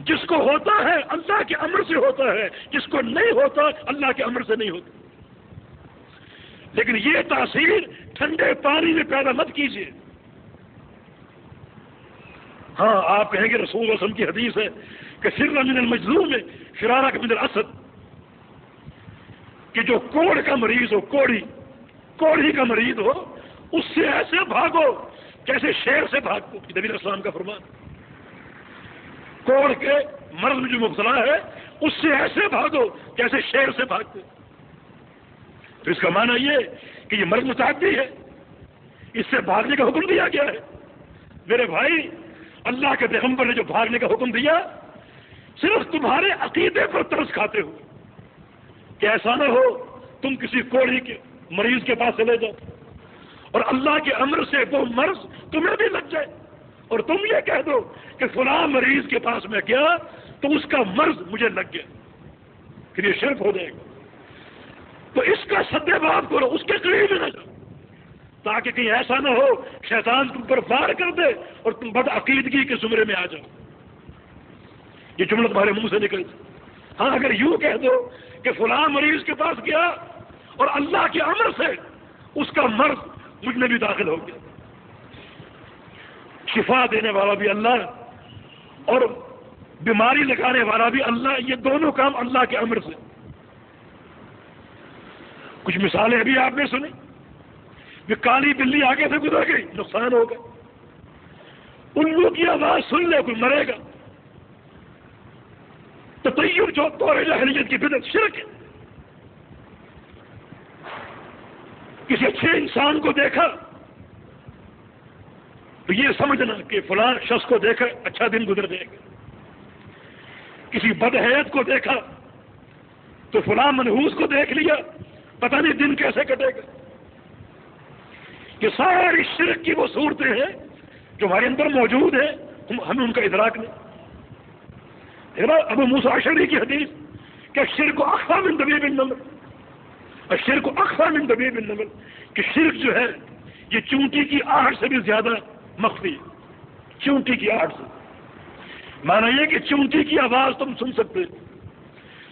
S2: جس کو ہوتا ہے اللہ کے امر سے ہوتا ہے، جس کو نہیں ہوتا اللہ کے امر سے نہیں ہوتا. لیکن یہ تاثیر ٹھنڈے پانی میں پیدا مت کیجیے. ہاں آپ کہیں گے رسول اللہ صلی اللہ علیہ وسلم کی حدیث ہے کہ فر من المجذوم فرارک من الاسد، کہ جو کوڑ کا مریض ہو، کوڑی کا مریض ہو، اس سے ایسے بھاگو جیسے شیر سے بھاگو. نبی علیہ السلام کا فرمان. کوڑ کے مرض میں جو مبتلا ہے اس سے ایسے بھاگو جیسے شیر سے بھاگتے. تو اس کا معنی یہ کہ یہ مرض متعدی ہے، اس سے بھاگنے کا حکم دیا گیا ہے. میرے بھائی، اللہ کے پیغمبر نے جو بھاگنے کا حکم دیا صرف تمہارے عقیدے پر ترس کھاتے ہو کہ ایسا نہ ہو تم کسی کوڑی کے مریض کے پاس چلے جاؤ اور اللہ کے امر سے وہ مرض تمہیں بھی لگ جائے اور تم یہ کہہ دو کہ فلاں مریض کے پاس میں گیا تو اس کا مرض مجھے لگ گیا، پھر یہ شرک ہو جائے گا. تو اس کا سدے باب کرو، اس کے قریب نہ جاؤ تاکہ کہیں ایسا نہ ہو شیطان تم پر وار کر دے اور تم بد عقیدگی کے زمرے میں آ جاؤ. یہ جملہ تمہارے منہ سے نکل. ہاں اگر یوں کہہ دو کہ فلاں مریض کے پاس گیا اور اللہ کے امر سے اس کا مرض مجھ میں بھی داخل ہو گیا. شفا دینے والا بھی اللہ اور بیماری لگانے والا بھی اللہ، یہ دونوں کام اللہ کے امر سے. کچھ مثالیں ابھی آپ نے سنی کہ کالی بلی آگے سے گزر گئی، نقصان ہوگا. الو کی آواز سن لے کوئی مرے گا. تطیر جو دور جاہلیت کی بدعت شرک ہے. کسی اچھے انسان کو دیکھا تو یہ سمجھنا کہ فلاں شخص کو دیکھا اچھا دن گزر جائے گا. کسی بدحیت کو دیکھا تو فلاں منحوس کو دیکھ لیا پتہ نہیں دن کیسے کٹے گا. یہ ساری شرک کی وہ صورتیں ہیں جو ہمارے اندر موجود ہیں، ہمیں ان کا ادراک نہیں. ابو موسیٰ اشعری کی حدیث کہ شرک اخفی من دبیب النمل، الشرک اخفی من دبیب النمل، کہ شرک جو ہے یہ چونٹی کی آہٹ سے بھی زیادہ مخفی ہے. چونٹی کی آہٹ سے مانا یہ کہ چونٹی کی آواز تم سن سکتے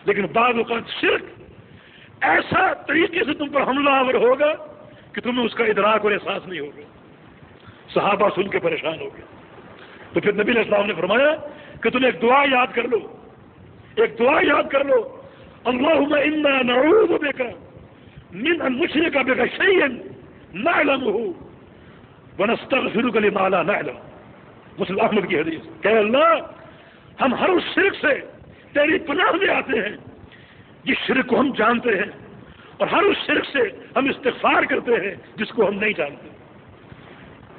S2: لیکن بعض اوقات شرک ایسا طریقے سے تم پر حملہ آور ہوگا کہ تمہیں اس کا ادراک اور احساس نہیں ہوگا. صحابہ سن کے پریشان ہو گئے. تو پھر نبی علیہ السلام نے فرمایا کہ تم ایک دعا یاد کر لو، ایک دعا یاد کر لو، اللہم انا نعوذ بک من ان نشرک بک شیئا نعلمہ ونستغفرک لما لا نعلم. مسلم احمد کی حدیث کہ اللہ ہم ہر اس شرک سے تیری پناہ میں آتے ہیں جس شرک کو ہم جانتے ہیں، اور ہر اس شرک سے ہم استغفار کرتے ہیں جس کو ہم نہیں جانتے.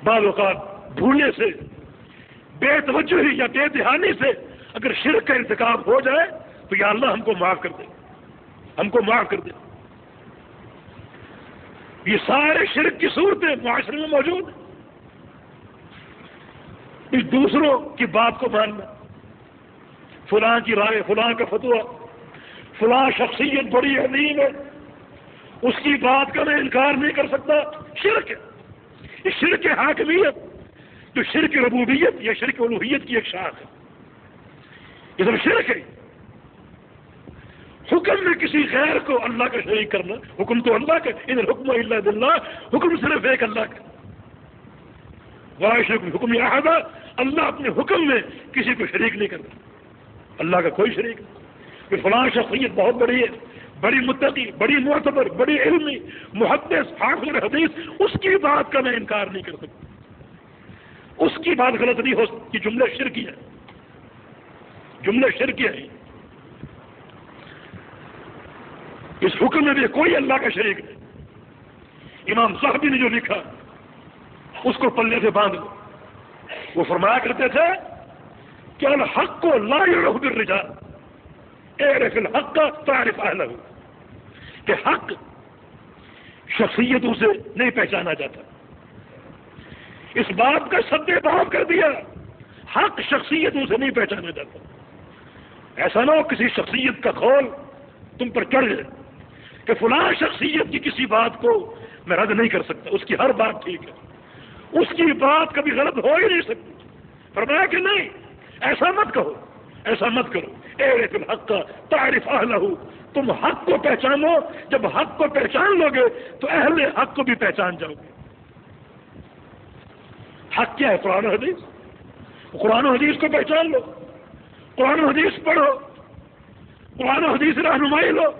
S2: بعض اوقات بھولنے سے، بے توجہی یا بے دھیانی سے اگر شرک کا ارتکاب ہو جائے تو یا اللہ ہم کو معاف کر دے، ہم کو معاف کر دے. یہ سارے شرک کی صورتیں معاشرے میں موجود ہیں. اس دوسروں کی بات کو ماننا، فلاں کی رائے، فلاں کا فتویٰ، فلاں شخصیت بڑی عظیم ہے اس کی بات کا میں انکار نہیں کر سکتا، شرک ہے. یہ شرک حاکمیت جو شرک ربوبیت یا شرک الوہیت کی ایک شاخ ہے، یہ سب شرک ہے. حکم میں کسی غیر کو اللہ کا شریک کرنا، حکم تو اللہ کا، ان الحکم الا للہ، حکم صرف ایک اللہ کا. واشرک حکم احد، اللہ اپنے حکم میں کسی کو شریک نہیں کرتا، اللہ کا کوئی شریک نہیں. کہ فلاں شخصیت بہت بڑی ہے، بڑی متقی، بڑی معتبر، بڑی علمی، محدث، حافظ حدیث، اس کی بات کا میں انکار نہیں کر سکتا. اس کی بات غلط نہیں ہو سکتی. جملہ شرکی ہے، جملہ شرکی ہے. اس حکم میں بھی کوئی اللہ کا شریک نہیں. امام صاحبی نے جو لکھا اس کو پلے سے باندھ لو. وہ فرمایا کرتے تھے کہ الحق کو لا يعرف بالرجال اعرف الحق تعرف اہلہ، کہ حق شخصیتوں سے نہیں پہچانا جاتا. اس بات کا سدے باب کر دیا، حق شخصیتوں سے نہیں پہچانا جاتا. ایسا نہ ہو کسی شخصیت کا کھول تم پر چڑھ جائے کہ فلاں شخصیت کی کسی بات کو میں رد نہیں کر سکتا، اس کی ہر بات ٹھیک ہے، اس کی بات کبھی غلط ہو ہی نہیں سکتی۔ فرمایا کہ نہیں، ایسا مت کہو، ایسا مت کرو، اعرف الحق تعرف اہلہ، تم حق کو پہچانو، جب حق کو پہچان لو گے تو اہل حق کو بھی پہچان جاؤ گے۔ حق کیا ہے؟ قرآن و حدیث، قرآن و حدیث کو پہچان لو، قرآن و حدیث پڑھو، قرآن و حدیث رہنمائی لو۔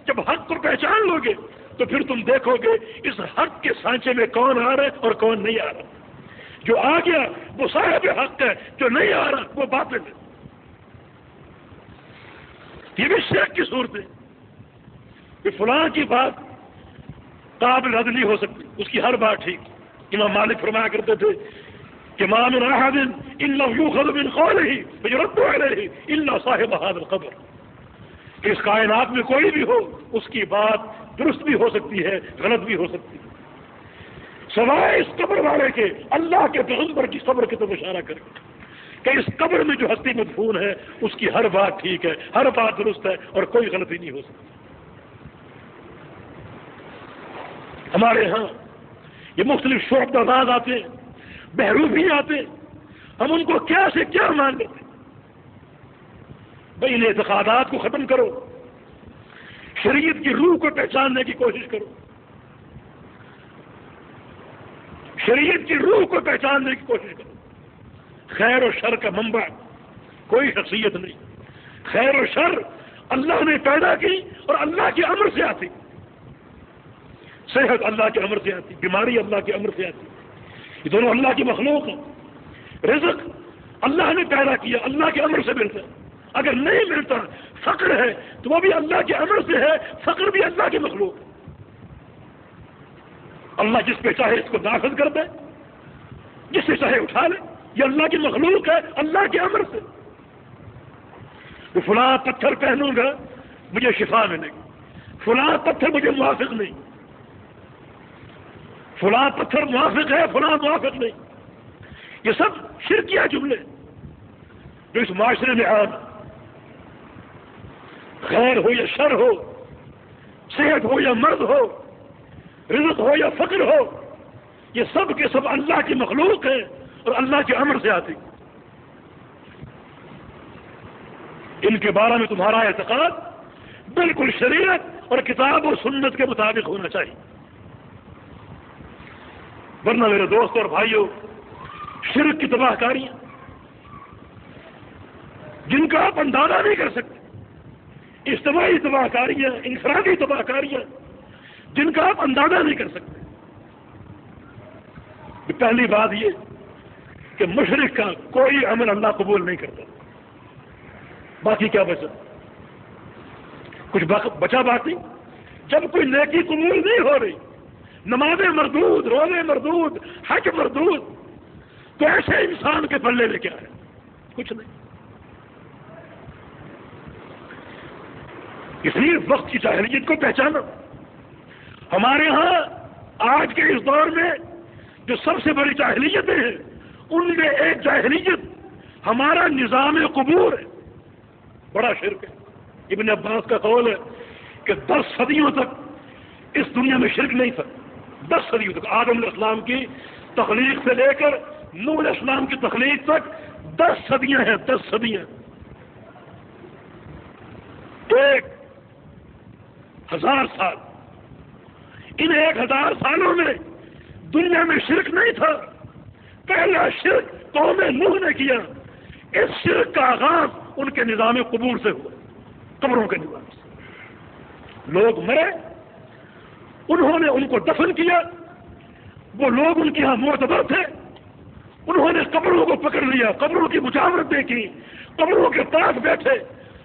S2: جب حق کو پہچان لو گے تو پھر تم دیکھو گے اس حق کے سانچے میں کون آ رہا ہے اور کون نہیں آ رہا۔ جو آ گیا وہ صاحب حق ہے، جو نہیں آ رہا وہ باطل ہے۔ یہ بھی شرک کی صورت ہے کہ فلاں کی بات قابل رد نہیں ہو سکتی، اس کی ہر بات ٹھیک۔ امام مالک فرمایا کرتے تھے کہ ما من احد الا یؤخذ من قوله فیرد علیہ الا صاحب هذا القبر، کہ اس کائنات میں کوئی بھی ہو اس کی بات درست بھی ہو سکتی ہے، غلط بھی ہو سکتی ہے، سوائے اس قبر والے کے، اللہ کے پیغمبر کی قبر کی طرف اشارہ کر کے کہ اس قبر میں جو ہستی مدفون ہے اس کی ہر بات ٹھیک ہے، ہر بات درست ہے اور کوئی غلطی نہیں ہو سکتی۔ ہمارے ہاں یہ مختلف شعب آواز آتے ہیں، بہروپی آتے ہیں، ہم ان کو کیا سے کیا مان لیتے ہیں۔ بھائی ان اعتقادات کو ختم کرو، شریعت کی روح کو پہچاننے کی کوشش کرو، شریعت کی روح کو پہچاننے کی کوشش کرو۔ خیر و شر کا منبع کوئی شخصیت نہیں، خیر و شر اللہ نے پیدا کی اور اللہ کے امر سے آتی، صحت اللہ کے امر سے آتی، بیماری اللہ کے امر سے آتی، یہ دونوں اللہ کی مخلوق ہیں۔ رزق اللہ نے پیدا کیا، اللہ کے امر سے ملتا ہے، اگر نہیں ملتا فقر ہے تو وہ بھی اللہ کے امر سے ہے، فقر بھی اللہ کی مخلوق ہے۔ اللہ جس پہ چاہے اس کو نافذ کر دے، جس سے چاہے اٹھا لے، یہ اللہ کی مخلوق ہے، اللہ کے امر سے۔ تو فلاں پتھر پہنوں گا مجھے شفا ملے گی، فلاں پتھر مجھے موافق نہیں، فلاں پتھر موافق ہے، فلاں موافق نہیں، یہ سب شرکیہ جملے جو اس معاشرے میں عام، خیر ہو یا شر ہو، صحت ہو یا مرض ہو، رزق ہو یا فقر ہو، یہ سب کے سب اللہ کی مخلوق ہے اور اللہ کے امر سے آتی۔ ان کے بارے میں تمہارا اعتقاد بالکل شریعت اور کتاب و سنت کے مطابق ہونا چاہیے، ورنہ میرے دوست اور بھائیوں شرک کی تباہ کاریاں جن کا آپ اندازہ نہیں کر سکتے، اجتماعی تباہ کاریاں، انفرادی تباہ کاریاں جن کا آپ اندازہ نہیں کر سکتے۔ پہلی بات یہ کہ مشرک کا کوئی عمل اللہ قبول نہیں کرتا، باقی کیا بچا؟ کچھ بچا باقی؟ جب کوئی نیکی قبول نہیں ہو رہی، نمازیں مردود، روزے مردود، حج مردود، تو ایسے انسان کے پلے میں کیا ہے؟ کچھ نہیں۔ اس لیے وقت کی جاہلیت کو پہچانا۔ ہمارے ہاں آج کے اس دور میں جو سب سے بڑی جاہلیتیں ہیں ان میں ایک جاہلیت ہمارا نظام قبور ہے، بڑا شرک ہے۔ ابن عباس کا قول ہے کہ 10 صدیوں تک اس دنیا میں شرک نہیں تھا، 10 صدیوں تک، آدم علیہ السلام کی تخلیق سے لے کر نوح علیہ السلام کی تخلیق تک 10 صدیاں ہیں، 10 صدیاں۔ 1000 سال، ان 1000 سالوں میں دنیا میں شرک نہیں تھا۔ پہلا شرک قوم نوح نے کیا، اس شرک کا آغاز ان کے نظام قبور سے ہوا، قبروں کے نظام سے۔ لوگ مرے، انہوں نے ان کو دفن کیا، وہ لوگ ان کے یہاں معتبر تھے، انہوں نے قبروں کو پکڑ لیا، قبروں کی مجاورتیں کی، قبروں کے پاس بیٹھے،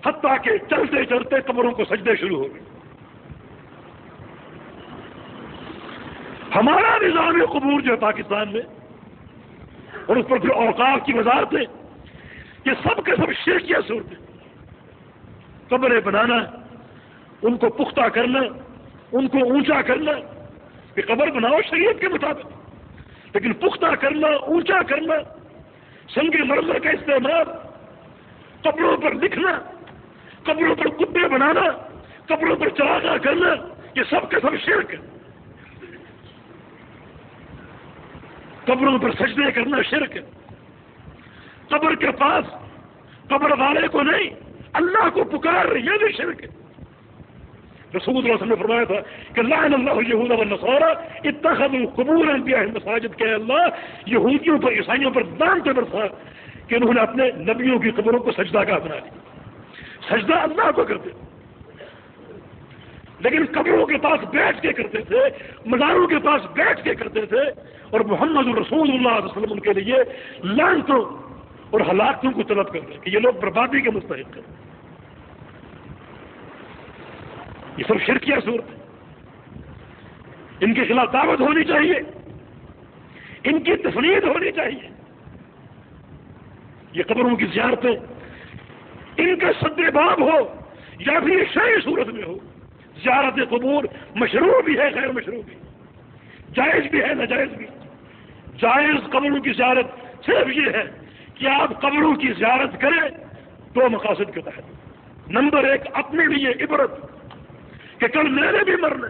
S2: حتیٰ کہ چلتے چلتے قبروں کو سجدے شروع ہو گئے۔ ہمارا نظام قبور جو ہے پاکستان میں، اور اس پر پھر اوقاف کی وزارتیں، یہ سب کے سب شرکیہ صورتیں۔ قبریں بنانا، ان کو پختہ کرنا، ان کو اونچا کرنا، کہ قبر بناؤ شریعت کے مطابق، لیکن پختہ کرنا، اونچا کرنا، سنگ مرمر کا استعمال، قبروں پر لکھنا، قبروں پر کتے بنانا، قبروں پر چراغاں کرنا، یہ سب کے سب شرک ہے۔ قبروں پر سجدے کرنا شرک ہے. قبر کے پاس قبر والے کو نہیں اللہ کو پکار رہے یہ بھی شرک ہے. رسول اللہ صلی اللہ علیہ وسلم نے فرمایا تھا کہ لعن اللہ اليہود والنصارى اتخذوا قبور انبیاء مساجد. کہ اللہ یہودیوں پر عیسائیوں پر لعنت برسا کہ انہوں نے اپنے نبیوں کی قبروں کو سجدہ گاہ بنا لیا. سجدہ اللہ کو کرتے لیکن قبروں کے پاس بیٹھ کے کرتے تھے, مزاروں کے پاس بیٹھ کے کرتے تھے, اور محمد رسول اللہ صلی اللہ علیہ وسلم ان کے لیے لعنتوں اور ہلاکتوں کو طلب کرتے کہ یہ لوگ بربادی کے مستحق ہیں. یہ سب شرکیہ صورت ہے. ان کے خلاف دعوت ہونی چاہیے, ان کی تفرید ہونی چاہیے. یہ قبروں کی زیارتیں ان کا سد باب ہو یا پھر شرعی صورت میں ہو. زیارت قبور مشروع بھی ہے غیر مشروع بھی, جائز بھی ہے ناجائز بھی. جائز قبروں کی زیارت صرف یہ ہے کہ آپ قبروں کی زیارت کریں دو مقاصد کے تحت. نمبر 1 اپنے لیے عبرت کہ کل میں نے بھی مرنا,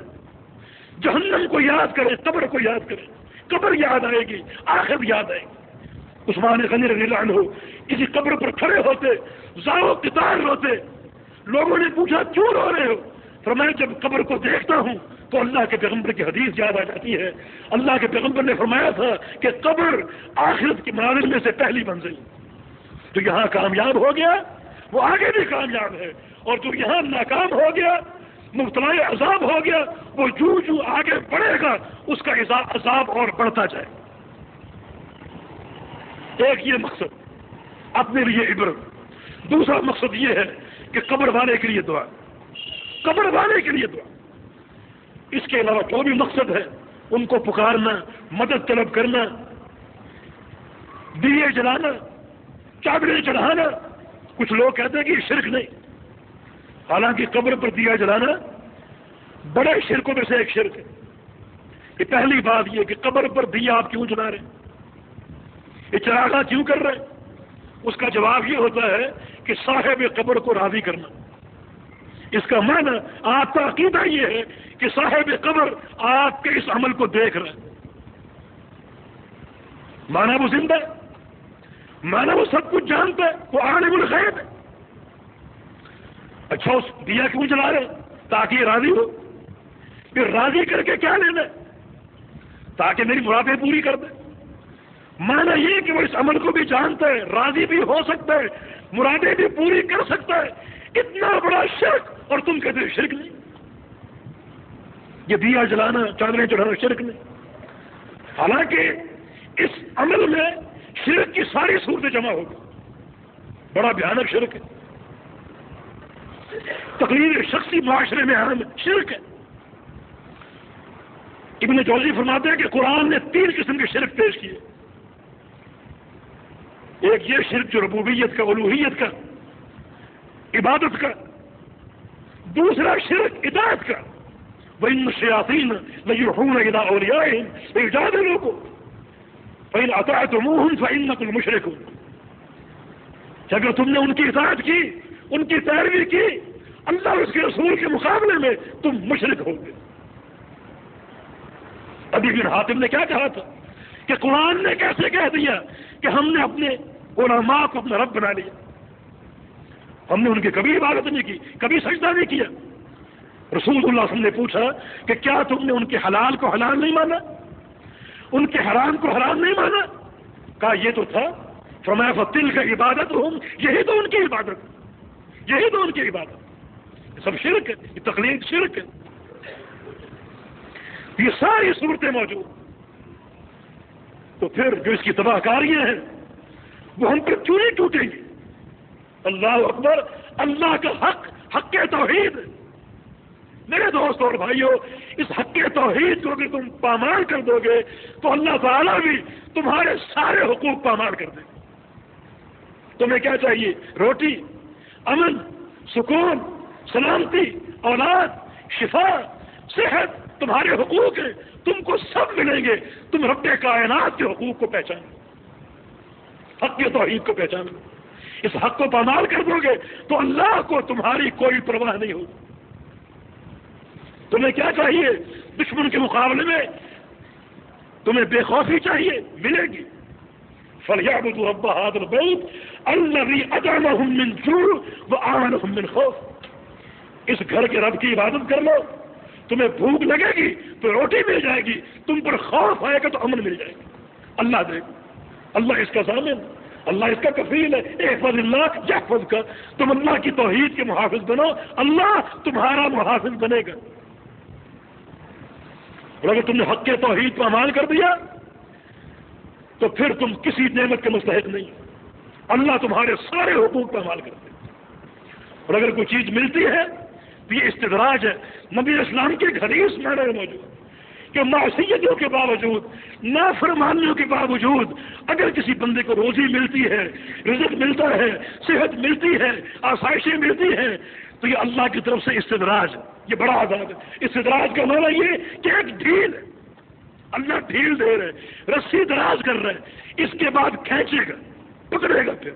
S2: جہنم کو یاد کریں, قبر کو یاد کریں. قبر یاد آئے گی, آخر یاد آئے گی. عثمان غنی رضی اللہ عنہ کسی قبر پر کھڑے ہوتے, زارو قطار روتے. لوگوں نے پوچھا کیوں رو رہے ہو؟ فرمایا جب قبر کو دیکھتا ہوں تو اللہ کے پیغمبر کی حدیث یاد آ جاتی ہے. اللہ کے پیغمبر نے فرمایا تھا کہ قبر آخرت کی منازل میں سے پہلی منزل. جو یہاں کامیاب ہو گیا وہ آگے بھی کامیاب ہے, اور جو یہاں ناکام ہو گیا مبتلا عذاب ہو گیا وہ جو آگے بڑھے گا اس کا عذاب اور بڑھتا جائے. ایک یہ مقصد اپنے لیے عبرت. دوسرا مقصد یہ ہے کہ قبر والے کے لیے دعا, قبر والے کے لیے دعا. اس کے علاوہ جو بھی مقصد ہے ان کو پکارنا, مدد طلب کرنا, دیے جلانا, چادریں چڑھانا. کچھ لوگ کہتے ہیں کہ یہ شرک نہیں, حالانکہ قبر پر دیا جلانا بڑے شرکوں میں سے ایک شرک ہے. کہ پہلی بات یہ کہ قبر پر دیا آپ کیوں جلا رہے ہیں, یہ چراغاں کیوں کر رہے ہیں؟ اس کا جواب یہ ہوتا ہے کہ صاحب قبر کو راضی کرنا. اس کا معنی آپ کا عقیدہ یہ ہے کہ صاحب قبر آپ کے اس عمل کو دیکھ رہے ہیں. مانا وہ زندہ ہے, مانا وہ سب کچھ جانتا ہے, وہ عالم الغیب ہے. اچھا اس دیا کیوں جلا رہے تاکہ یہ راضی ہو. پھر راضی کر کے کیا لینا, تاکہ میری مرادیں پوری کر دے. مانا یہ کہ وہ اس عمل کو بھی جانتا ہے, راضی بھی ہو سکتا ہے, مرادیں بھی پوری کر سکتا ہے. اتنا بڑا شرک, اور تم کہتے شرک نہیں. یہ دیا جلانا, چادریں چڑھانا شرک نہیں. حالانکہ اس عمل میں شرک کی ساری صورتیں جمع ہوگی. بڑا بھیانک شرک ہے. تقریر شخصی معاشرے میں عام شرک ہے. ابن جوزی فرماتے ہیں کہ قرآن نے 3 قسم کے شرک پیش کیے. ایک یہ شرک جو ربوبیت کا, الوہیت کا, عبادت کا. دوسرا شرک اطاعت کا, وَإِنَّ الشَّيَاطِينَ لَيُوحُونَ إِلَىٰ أَوْلِيَائِهِمْ لِيُجَادِلُوكُمْ فَإِنْ أَطَعْتُمُوهُمْ فَإِنَّكُمْ مُشْرِكُونَ. اگر تم نے ان کی اطاعت کی, ان کی پیروی کی, اللہ اور اس کے رسول کے مقابلے میں تم مشرک ہو گے. ابھی بن حاتم نے کیا کہا تھا کہ قرآن نے کیسے کہہ دیا کہ ہم نے اپنے علماء کو اپنا رب بنا لیا. ہم نے ان کی کبھی عبادت نہیں کی, کبھی سجدہ نہیں کیا. رسول اللہ صلی اللہ علیہ وسلم نے پوچھا کہ کیا تم نے ان کے حلال کو حلال نہیں مانا, ان کے حرام کو حرام نہیں مانا؟ کہا یہ تو تھا. فرمایا فَتِلْكَ عِبَادَتُهُمْ, یہی تو ان کی عبادت, یہی تو ان کی عبادت. یہ سب شرک ہے, یہ تقلید شرک ہے. یہ ساری صورتیں موجود. تو پھر جو اس کی تباہ کاریاں ہیں وہ ہم پر کیوں نہیں ٹوٹیں گی؟ اللہ اکبر. اللہ کا حق, حق توحید. میرے دوست اور بھائیوں, اس حق توحید کو اگر تم پامال کر دو گے تو اللہ تعالیٰ بھی تمہارے سارے حقوق پامال کر دے. تمہیں کیا چاہیے؟ روٹی, امن, سکون, سلامتی, اولاد, شفا, صحت, تمہارے حقوق ہیں, تم کو سب ملیں گے. تم رب کائنات کے حقوق کو پہچانو, حق کے توحید کو پہچانو. اس حق کو پامال کر دو گے تو اللہ کو تمہاری کوئی پرواہ نہیں ہوگی. تمہیں کیا چاہیے؟ دشمن کے مقابلے میں تمہیں بے خوفی چاہیے، ملے گی. فَلْيَعْبُدُوا رَبَّ هَٰذَا الْبَيْتِ الَّذِي أَطْعَمَهُم مِّن جُوعٍ وَآمَنَهُم مِّن خَوْفٍ. اس گھر کے رب کی عبادت کر لو، تمہیں بھوک لگے گی تو روٹی مل جائے گی، تم پر خوف آئے گا تو امن مل جائے گا. اللہ دے گا، اللہ اس کا ضامن، اللہ اس کا کفیل ہے. احفظ اللہ یحفظ کا. تم اللہ کی توحید کے محافظ بنو، اللہ تمہارا محافظ بنے گا. اور اگر تم نے حق کے توحید کو اعمال کر دیا تو پھر تم کسی نعمت کے مستحق نہیں. اللہ تمہارے سارے حقوق پر عمل کرتے ہیں. اور اگر کوئی چیز ملتی ہے تو یہ استدراج ہے. نبی اسلام کے حدیث میں موجود کہ معصیتوں کے باوجود، نافرمانیوں کے باوجود اگر کسی بندے کو روزی ملتی ہے، رزق ملتا ہے، صحت ملتی ہے، آسائشیں ملتی ہیں، تو یہ اللہ کی طرف سے استدراج ہے. یہ بڑا عذاب ہے. استدراج کا معنی یہ کہ ایک ڈھیل ہے، اللہ ڈھیل دے رہے، رسی دراز کر رہے، اس کے بعد کھینچے گا، پکڑے گا، پھر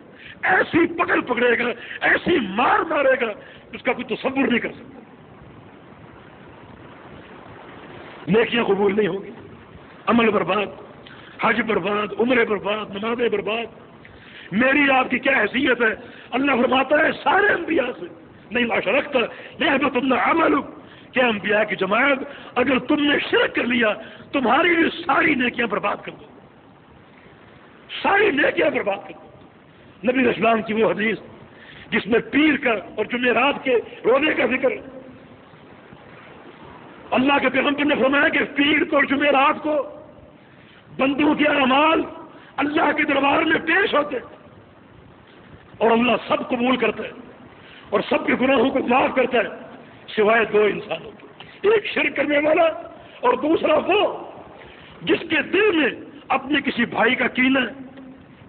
S2: ایسی پکڑے گا، ایسی مارے گا، اس کا کوئی تصور نہیں کر سکتا. نیکیاں قبول نہیں ہوگی، عمل برباد، حج برباد، عمرے برباد، نمازیں برباد. میری آپ کی کیا حیثیت ہے؟ اللہ فرماتا ہے سارے انبیاء سے نہیں اشرکت ليحبطن عملك. کیا انبیاء کی جماعت اگر تم نے شرک کر لیا تمہاری بھی ساری نیکیاں برباد کر دو، ساری نیکیاں برباد کر دو. نبی اسلام کی وہ حدیث جس میں پیر کا اور جمعرات کے روزے کا ذکر، اللہ کے پیغمبر نے فرمایا کہ پیر کو اور جمعرات کو بندوں کے اعمال اللہ کے دربار میں پیش ہوتے اور اللہ سب قبول کرتا ہے اور سب کے گناہوں کو معاف کرتا ہے سوائے دو انسانوں کے، ایک شرک کرنے والا اور دوسرا وہ جس کے دل میں اپنے کسی بھائی کا کینہ ہے،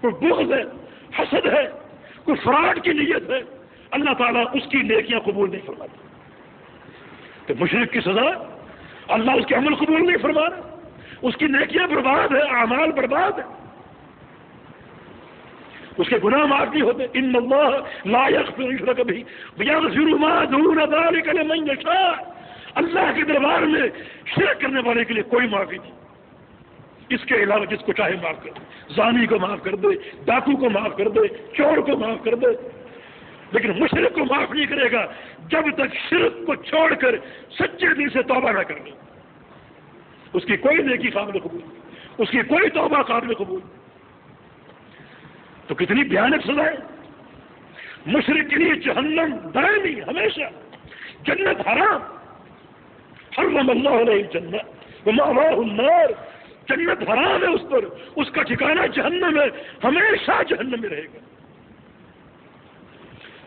S2: کوئی بغض ہے، حسد ہے، کوئی فراڈ کی نیت ہے. اللہ تعالیٰ اس کی نیکیاں قبول نہیں فرماتا. تو مشرک کی سزا اللہ اس کے عمل قبول نہیں فرما رہا، اس کی نیکیاں برباد ہے، اعمال برباد ہے، اس کے گناہ معاف نہیں ہوتے. ان اللہ لا یغفر یشرک بہ ویغفر ما دون ذلک لمن یشاء. اللہ کے دربار میں شرک کرنے والے کے لیے کوئی معافی نہیں، اس کے علاوہ جس کو چاہے معاف کر دے. زانی کو معاف کر دے، ڈاکو کو معاف کر دے، چور کو معاف کر دے، لیکن مشرک کو معاف نہیں کرے گا جب تک شرک کو چھوڑ کر سچے دل سے توبہ نہ کر لے. اس کی کوئی نیکی قابل قبول، اس کی کوئی توبہ قابل قبول. تو کتنی بھیانک سزا ہے. مشرک کے لیے جہنم دائمی ہمیشہ، جنت حرام، حرم اللہ علیہ الجنت ومأواہ النار. جنت حرام ہے اس پر، اس کا ٹھکانہ جہنم ہے، ہمیشہ جہنم میں رہے گا.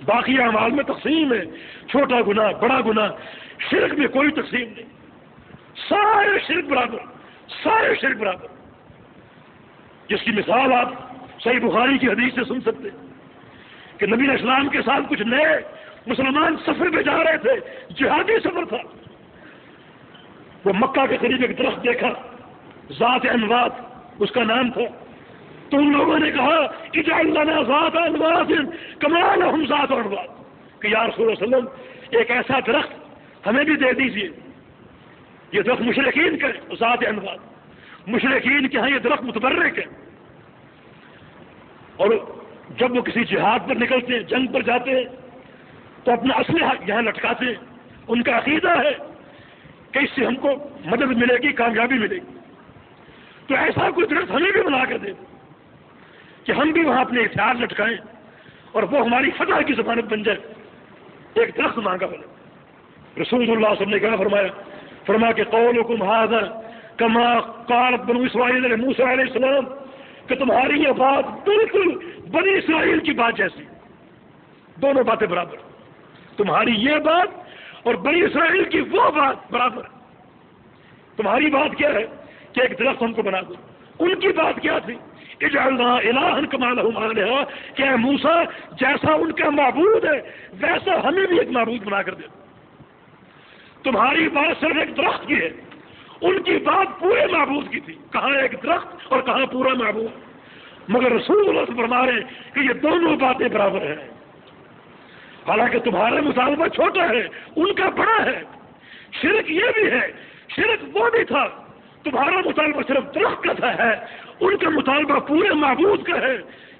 S2: باقی اعمال میں تقسیم ہے، چھوٹا گناہ، بڑا گناہ. شرک میں کوئی تقسیم نہیں، سارے شرک برابر، سارے شرک برابر. جس کی مثال آپ صحیح بخاری کی حدیث سے سن سکتے کہ نبی اسلام کے ساتھ کچھ نئے مسلمان سفر پہ جا رہے تھے، جہادی سفر تھا. وہ مکہ کے قریب ایک درخت دیکھا، ذات انوات اس کا نام تھا. تو ان لوگوں نے کہا اجعل لنا ذات انوات کما لهم ذات انوات، کہ یا رسول اللہ صلی اللہ علیہ وسلم ایک ایسا درخت ہمیں بھی دے دیجیے. یہ درخت مشرکین کا ہے، ذات انوات. مشرکین کے ہاں یہ درخت متبرک ہے، اور جب وہ کسی جہاد پر نکلتے ہیں، جنگ پر جاتے ہیں تو اپنا اسلحہ یہاں لٹکاتے ہیں. ان کا عقیدہ ہے کہ اس سے ہم کو مدد ملے گی، کامیابی ملے گی. تو ایسا کوئی درخت ہمیں بھی بنا کر دے کہ ہم بھی وہاں اپنے ہتھیار لٹکائیں اور وہ ہماری فتح کی ضمانت بن جائے. ایک درخت مانگا بنا. رسول اللہ صلی اللہ علیہ وسلم نے کہا، فرمایا کہ قولکم ھذا کما قالت بنو اسرائیل لموسیٰ علیہ السلام، کہ تمہاری یہ بات بالکل بنی اسرائیل کی بات جیسی، دونوں باتیں برابر. تمہاری یہ بات اور بنی اسرائیل کی وہ بات برابر. تمہاری بات کیا ہے کہ ایک درخت ہم کو بنا دو. ان کی بات کیا تھی؟ اجعلنا الہا کما لہم آلہہ، کہ اے موسیٰ جیسا ان کا معبود ہے ویسا ہمیں بھی ایک معبود بنا کر دے. تمہاری بات صرف ایک درخت کی ہے، ان کی بات پورے معبود کی تھی. کہاں ایک درخت اور کہاں پورا معبود. مگر رسول اللہ سے فرما رہے کہ یہ دونوں باتیں برابر ہیں. حالانکہ تمہارا مطالبہ چھوٹا ہے، ان کا بڑا ہے. شرک یہ بھی ہے، شرک وہ بھی تھا تمہارا مطالبہ صرف درخت کا ہے، ان کا مطالبہ پورے معبود کا ہے.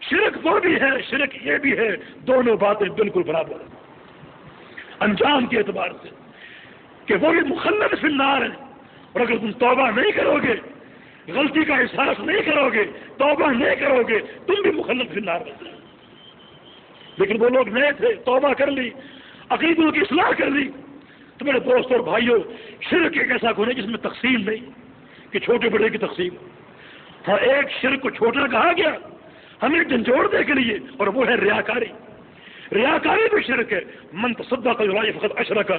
S2: شرک وہ بھی ہے، شرک یہ بھی ہے، دونوں باتیں بالکل برابر ہیں انجام کے اعتبار سے، کہ وہ بھی مخلد فی النار ہے. اور اگر تم توبہ نہیں کرو گے، غلطی کا احساس نہیں کرو گے، توبہ نہیں کرو گے، تم بھی مخلد فی النار رہتے. لیکن وہ لوگ نئے تھے، توبہ کر لی، عقیدوں کی اصلاح کر لی. تو میرے دوست اور بھائیوں، شرک ایک ایسا گناہ جس میں تقسیم نہیں کہ چھوٹے بڑے کی تقسیم. ہاں ایک شرک کو چھوٹا کہا گیا ہمیں جھنجھوڑنے کے لیے، اور وہ ہے ریاکاری. ریاکاری بھی شرک ہے. من تصدق علیہ فقط اشرک،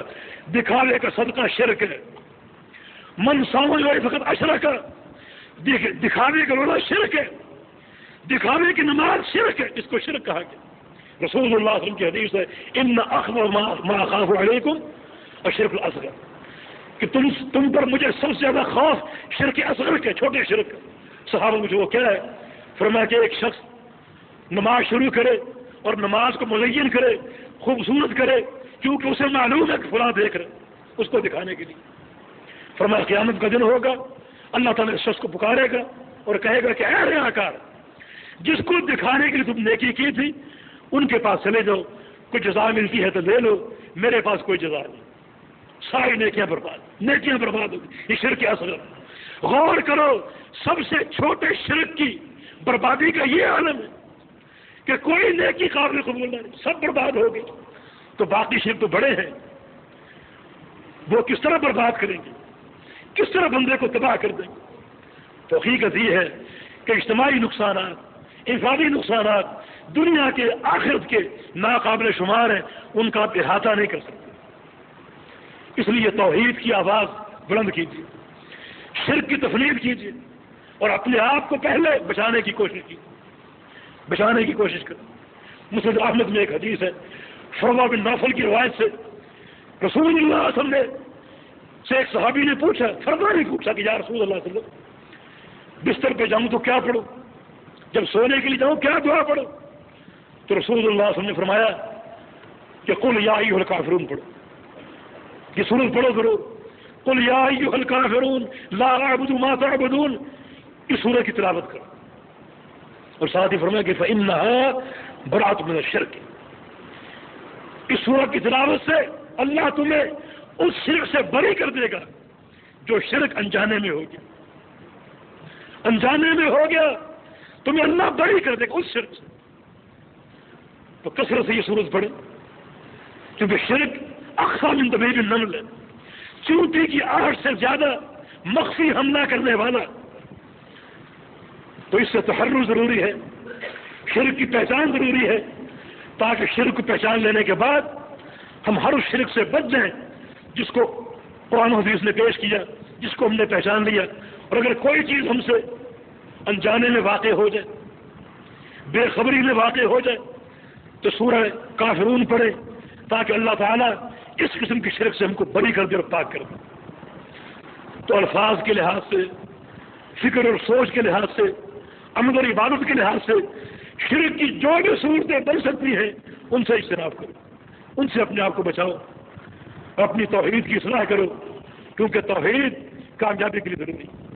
S2: دکھاوے کا صدقہ شرک ہے. من صام علیہ فقط اشرک، دکھاوے کا روزہ شرک ہے. دکھاوے کی نماز شرک ہے، اس کو شرک کہا گیا. رسول اللہ صلی اللہ علیہ وسلم کی حدیث ہے ان اخوف ما اخاف علیکم الشرک الاصغر، کہ تم پر مجھے سب سے زیادہ خوف شرک اصغر کے، چھوٹے شرک. صحابہ مجھے وہ کیا ہے؟ فرمایا کہ ایک شخص نماز شروع کرے اور نماز کو مزین کرے، خوبصورت کرے، کیونکہ اسے معلوم ہے کہ فلاں دیکھ رہے، اس کو دکھانے کے لیے. فرمایا قیامت کا دن ہوگا، اللہ تعالیٰ اس شخص کو پکارے گا اور کہے گا کہ اے ریاکار، جس کو دکھانے کے لیے تم نیکی کی تھی ان کے پاس چلے جاؤ، کوئی جزا ملتی ہے تو لے لو، میرے پاس کوئی جزا نہیں. ساری نیکیاں برباد ہوگی. یہ شرک اصغر. غور کرو، سب سے چھوٹے شرک کی بربادی کا یہ عالم ہے کہ کوئی نیکی قابل قبول نہیں، سب برباد ہو گئی. تو باقی شرک تو بڑے ہیں، وہ کس طرح برباد کریں گے، کس طرح بندے کو تباہ کر دیں گے. تو حقیقت یہ ہے کہ اجتماعی نقصانات، انفرادی نقصانات دنیا کے آخرت کے ناقابل شمار ہیں، ان کا آپ احاطہ نہیں کر سکتے. اس لیے توحید کی آواز بلند کیجیے، شرک کی تفنید کیجیے، اور اپنے آپ کو پہلے بچانے کی کوشش کریں. مسند احمد میں ایک حدیث ہے، شعبہ بن نوفل کی روایت سے، رسول اللہ صلی اللہ علیہ وسلم سے ایک صحابی نے پوچھا، فرما نے پوچھا کہ یا رسول اللہ صلی اللہ علیہ وسلم، بستر پہ جاؤں تو کیا پڑھوں، جب سونے کے لیے جاؤں کیا دعا پڑھوں؟ تو رسول اللہ صلی اللہ علیہ وسلم نے فرمایا کہ قل یا ایھا الکافرون پڑھو. یہ سورت پڑھو ضرور، قل یا ایھا الکافرون لا اعبد ما تعبدون، اس سورہ کی تلاوت کرو. اور ساتھ ہی فرمایا کہ فإنها براءۃ من الشرک، اس سورہ کی تلاوت سے اللہ تمہیں اس شرک سے بری کر دے گا جو شرک انجانے میں ہو گیا. انجانے میں ہو گیا تمہیں اللہ بری کر دے گا اس شرک سے. تو کثرت سے یہ سورت پڑھے، کیونکہ شرک اخفی من دبیب النمل ہے، چونٹی کی آہٹ سے زیادہ مخفی حملہ کرنے والا. تو اس سے تحرر ضروری ہے، شرک کی پہچان ضروری ہے، تاکہ شرک کو پہچان لینے کے بعد ہم ہر اس شرک سے بچ جائیں جس کو قرآن و حدیث نے پیش کیا، جس کو ہم نے پہچان لیا. اور اگر کوئی چیز ہم سے انجانے میں واقع ہو جائے، بے خبری میں واقع ہو جائے، تو سورہ کافرون پڑھے تاکہ اللہ تعالیٰ اس قسم کی شرک سے ہم کو بری کر دے اور پاک کر دے. تو الفاظ کے لحاظ سے، فکر اور سوچ کے لحاظ سے، عمل اور عبادت کے لحاظ سے شرک کی جو بھی صورتیں بن سکتی ہیں ان سے اجتناب کرو، ان سے اپنے آپ کو بچاؤ، اپنی توحید کی اصلاح کرو، کیونکہ توحید کامیابی کے لیے ضروری ہے.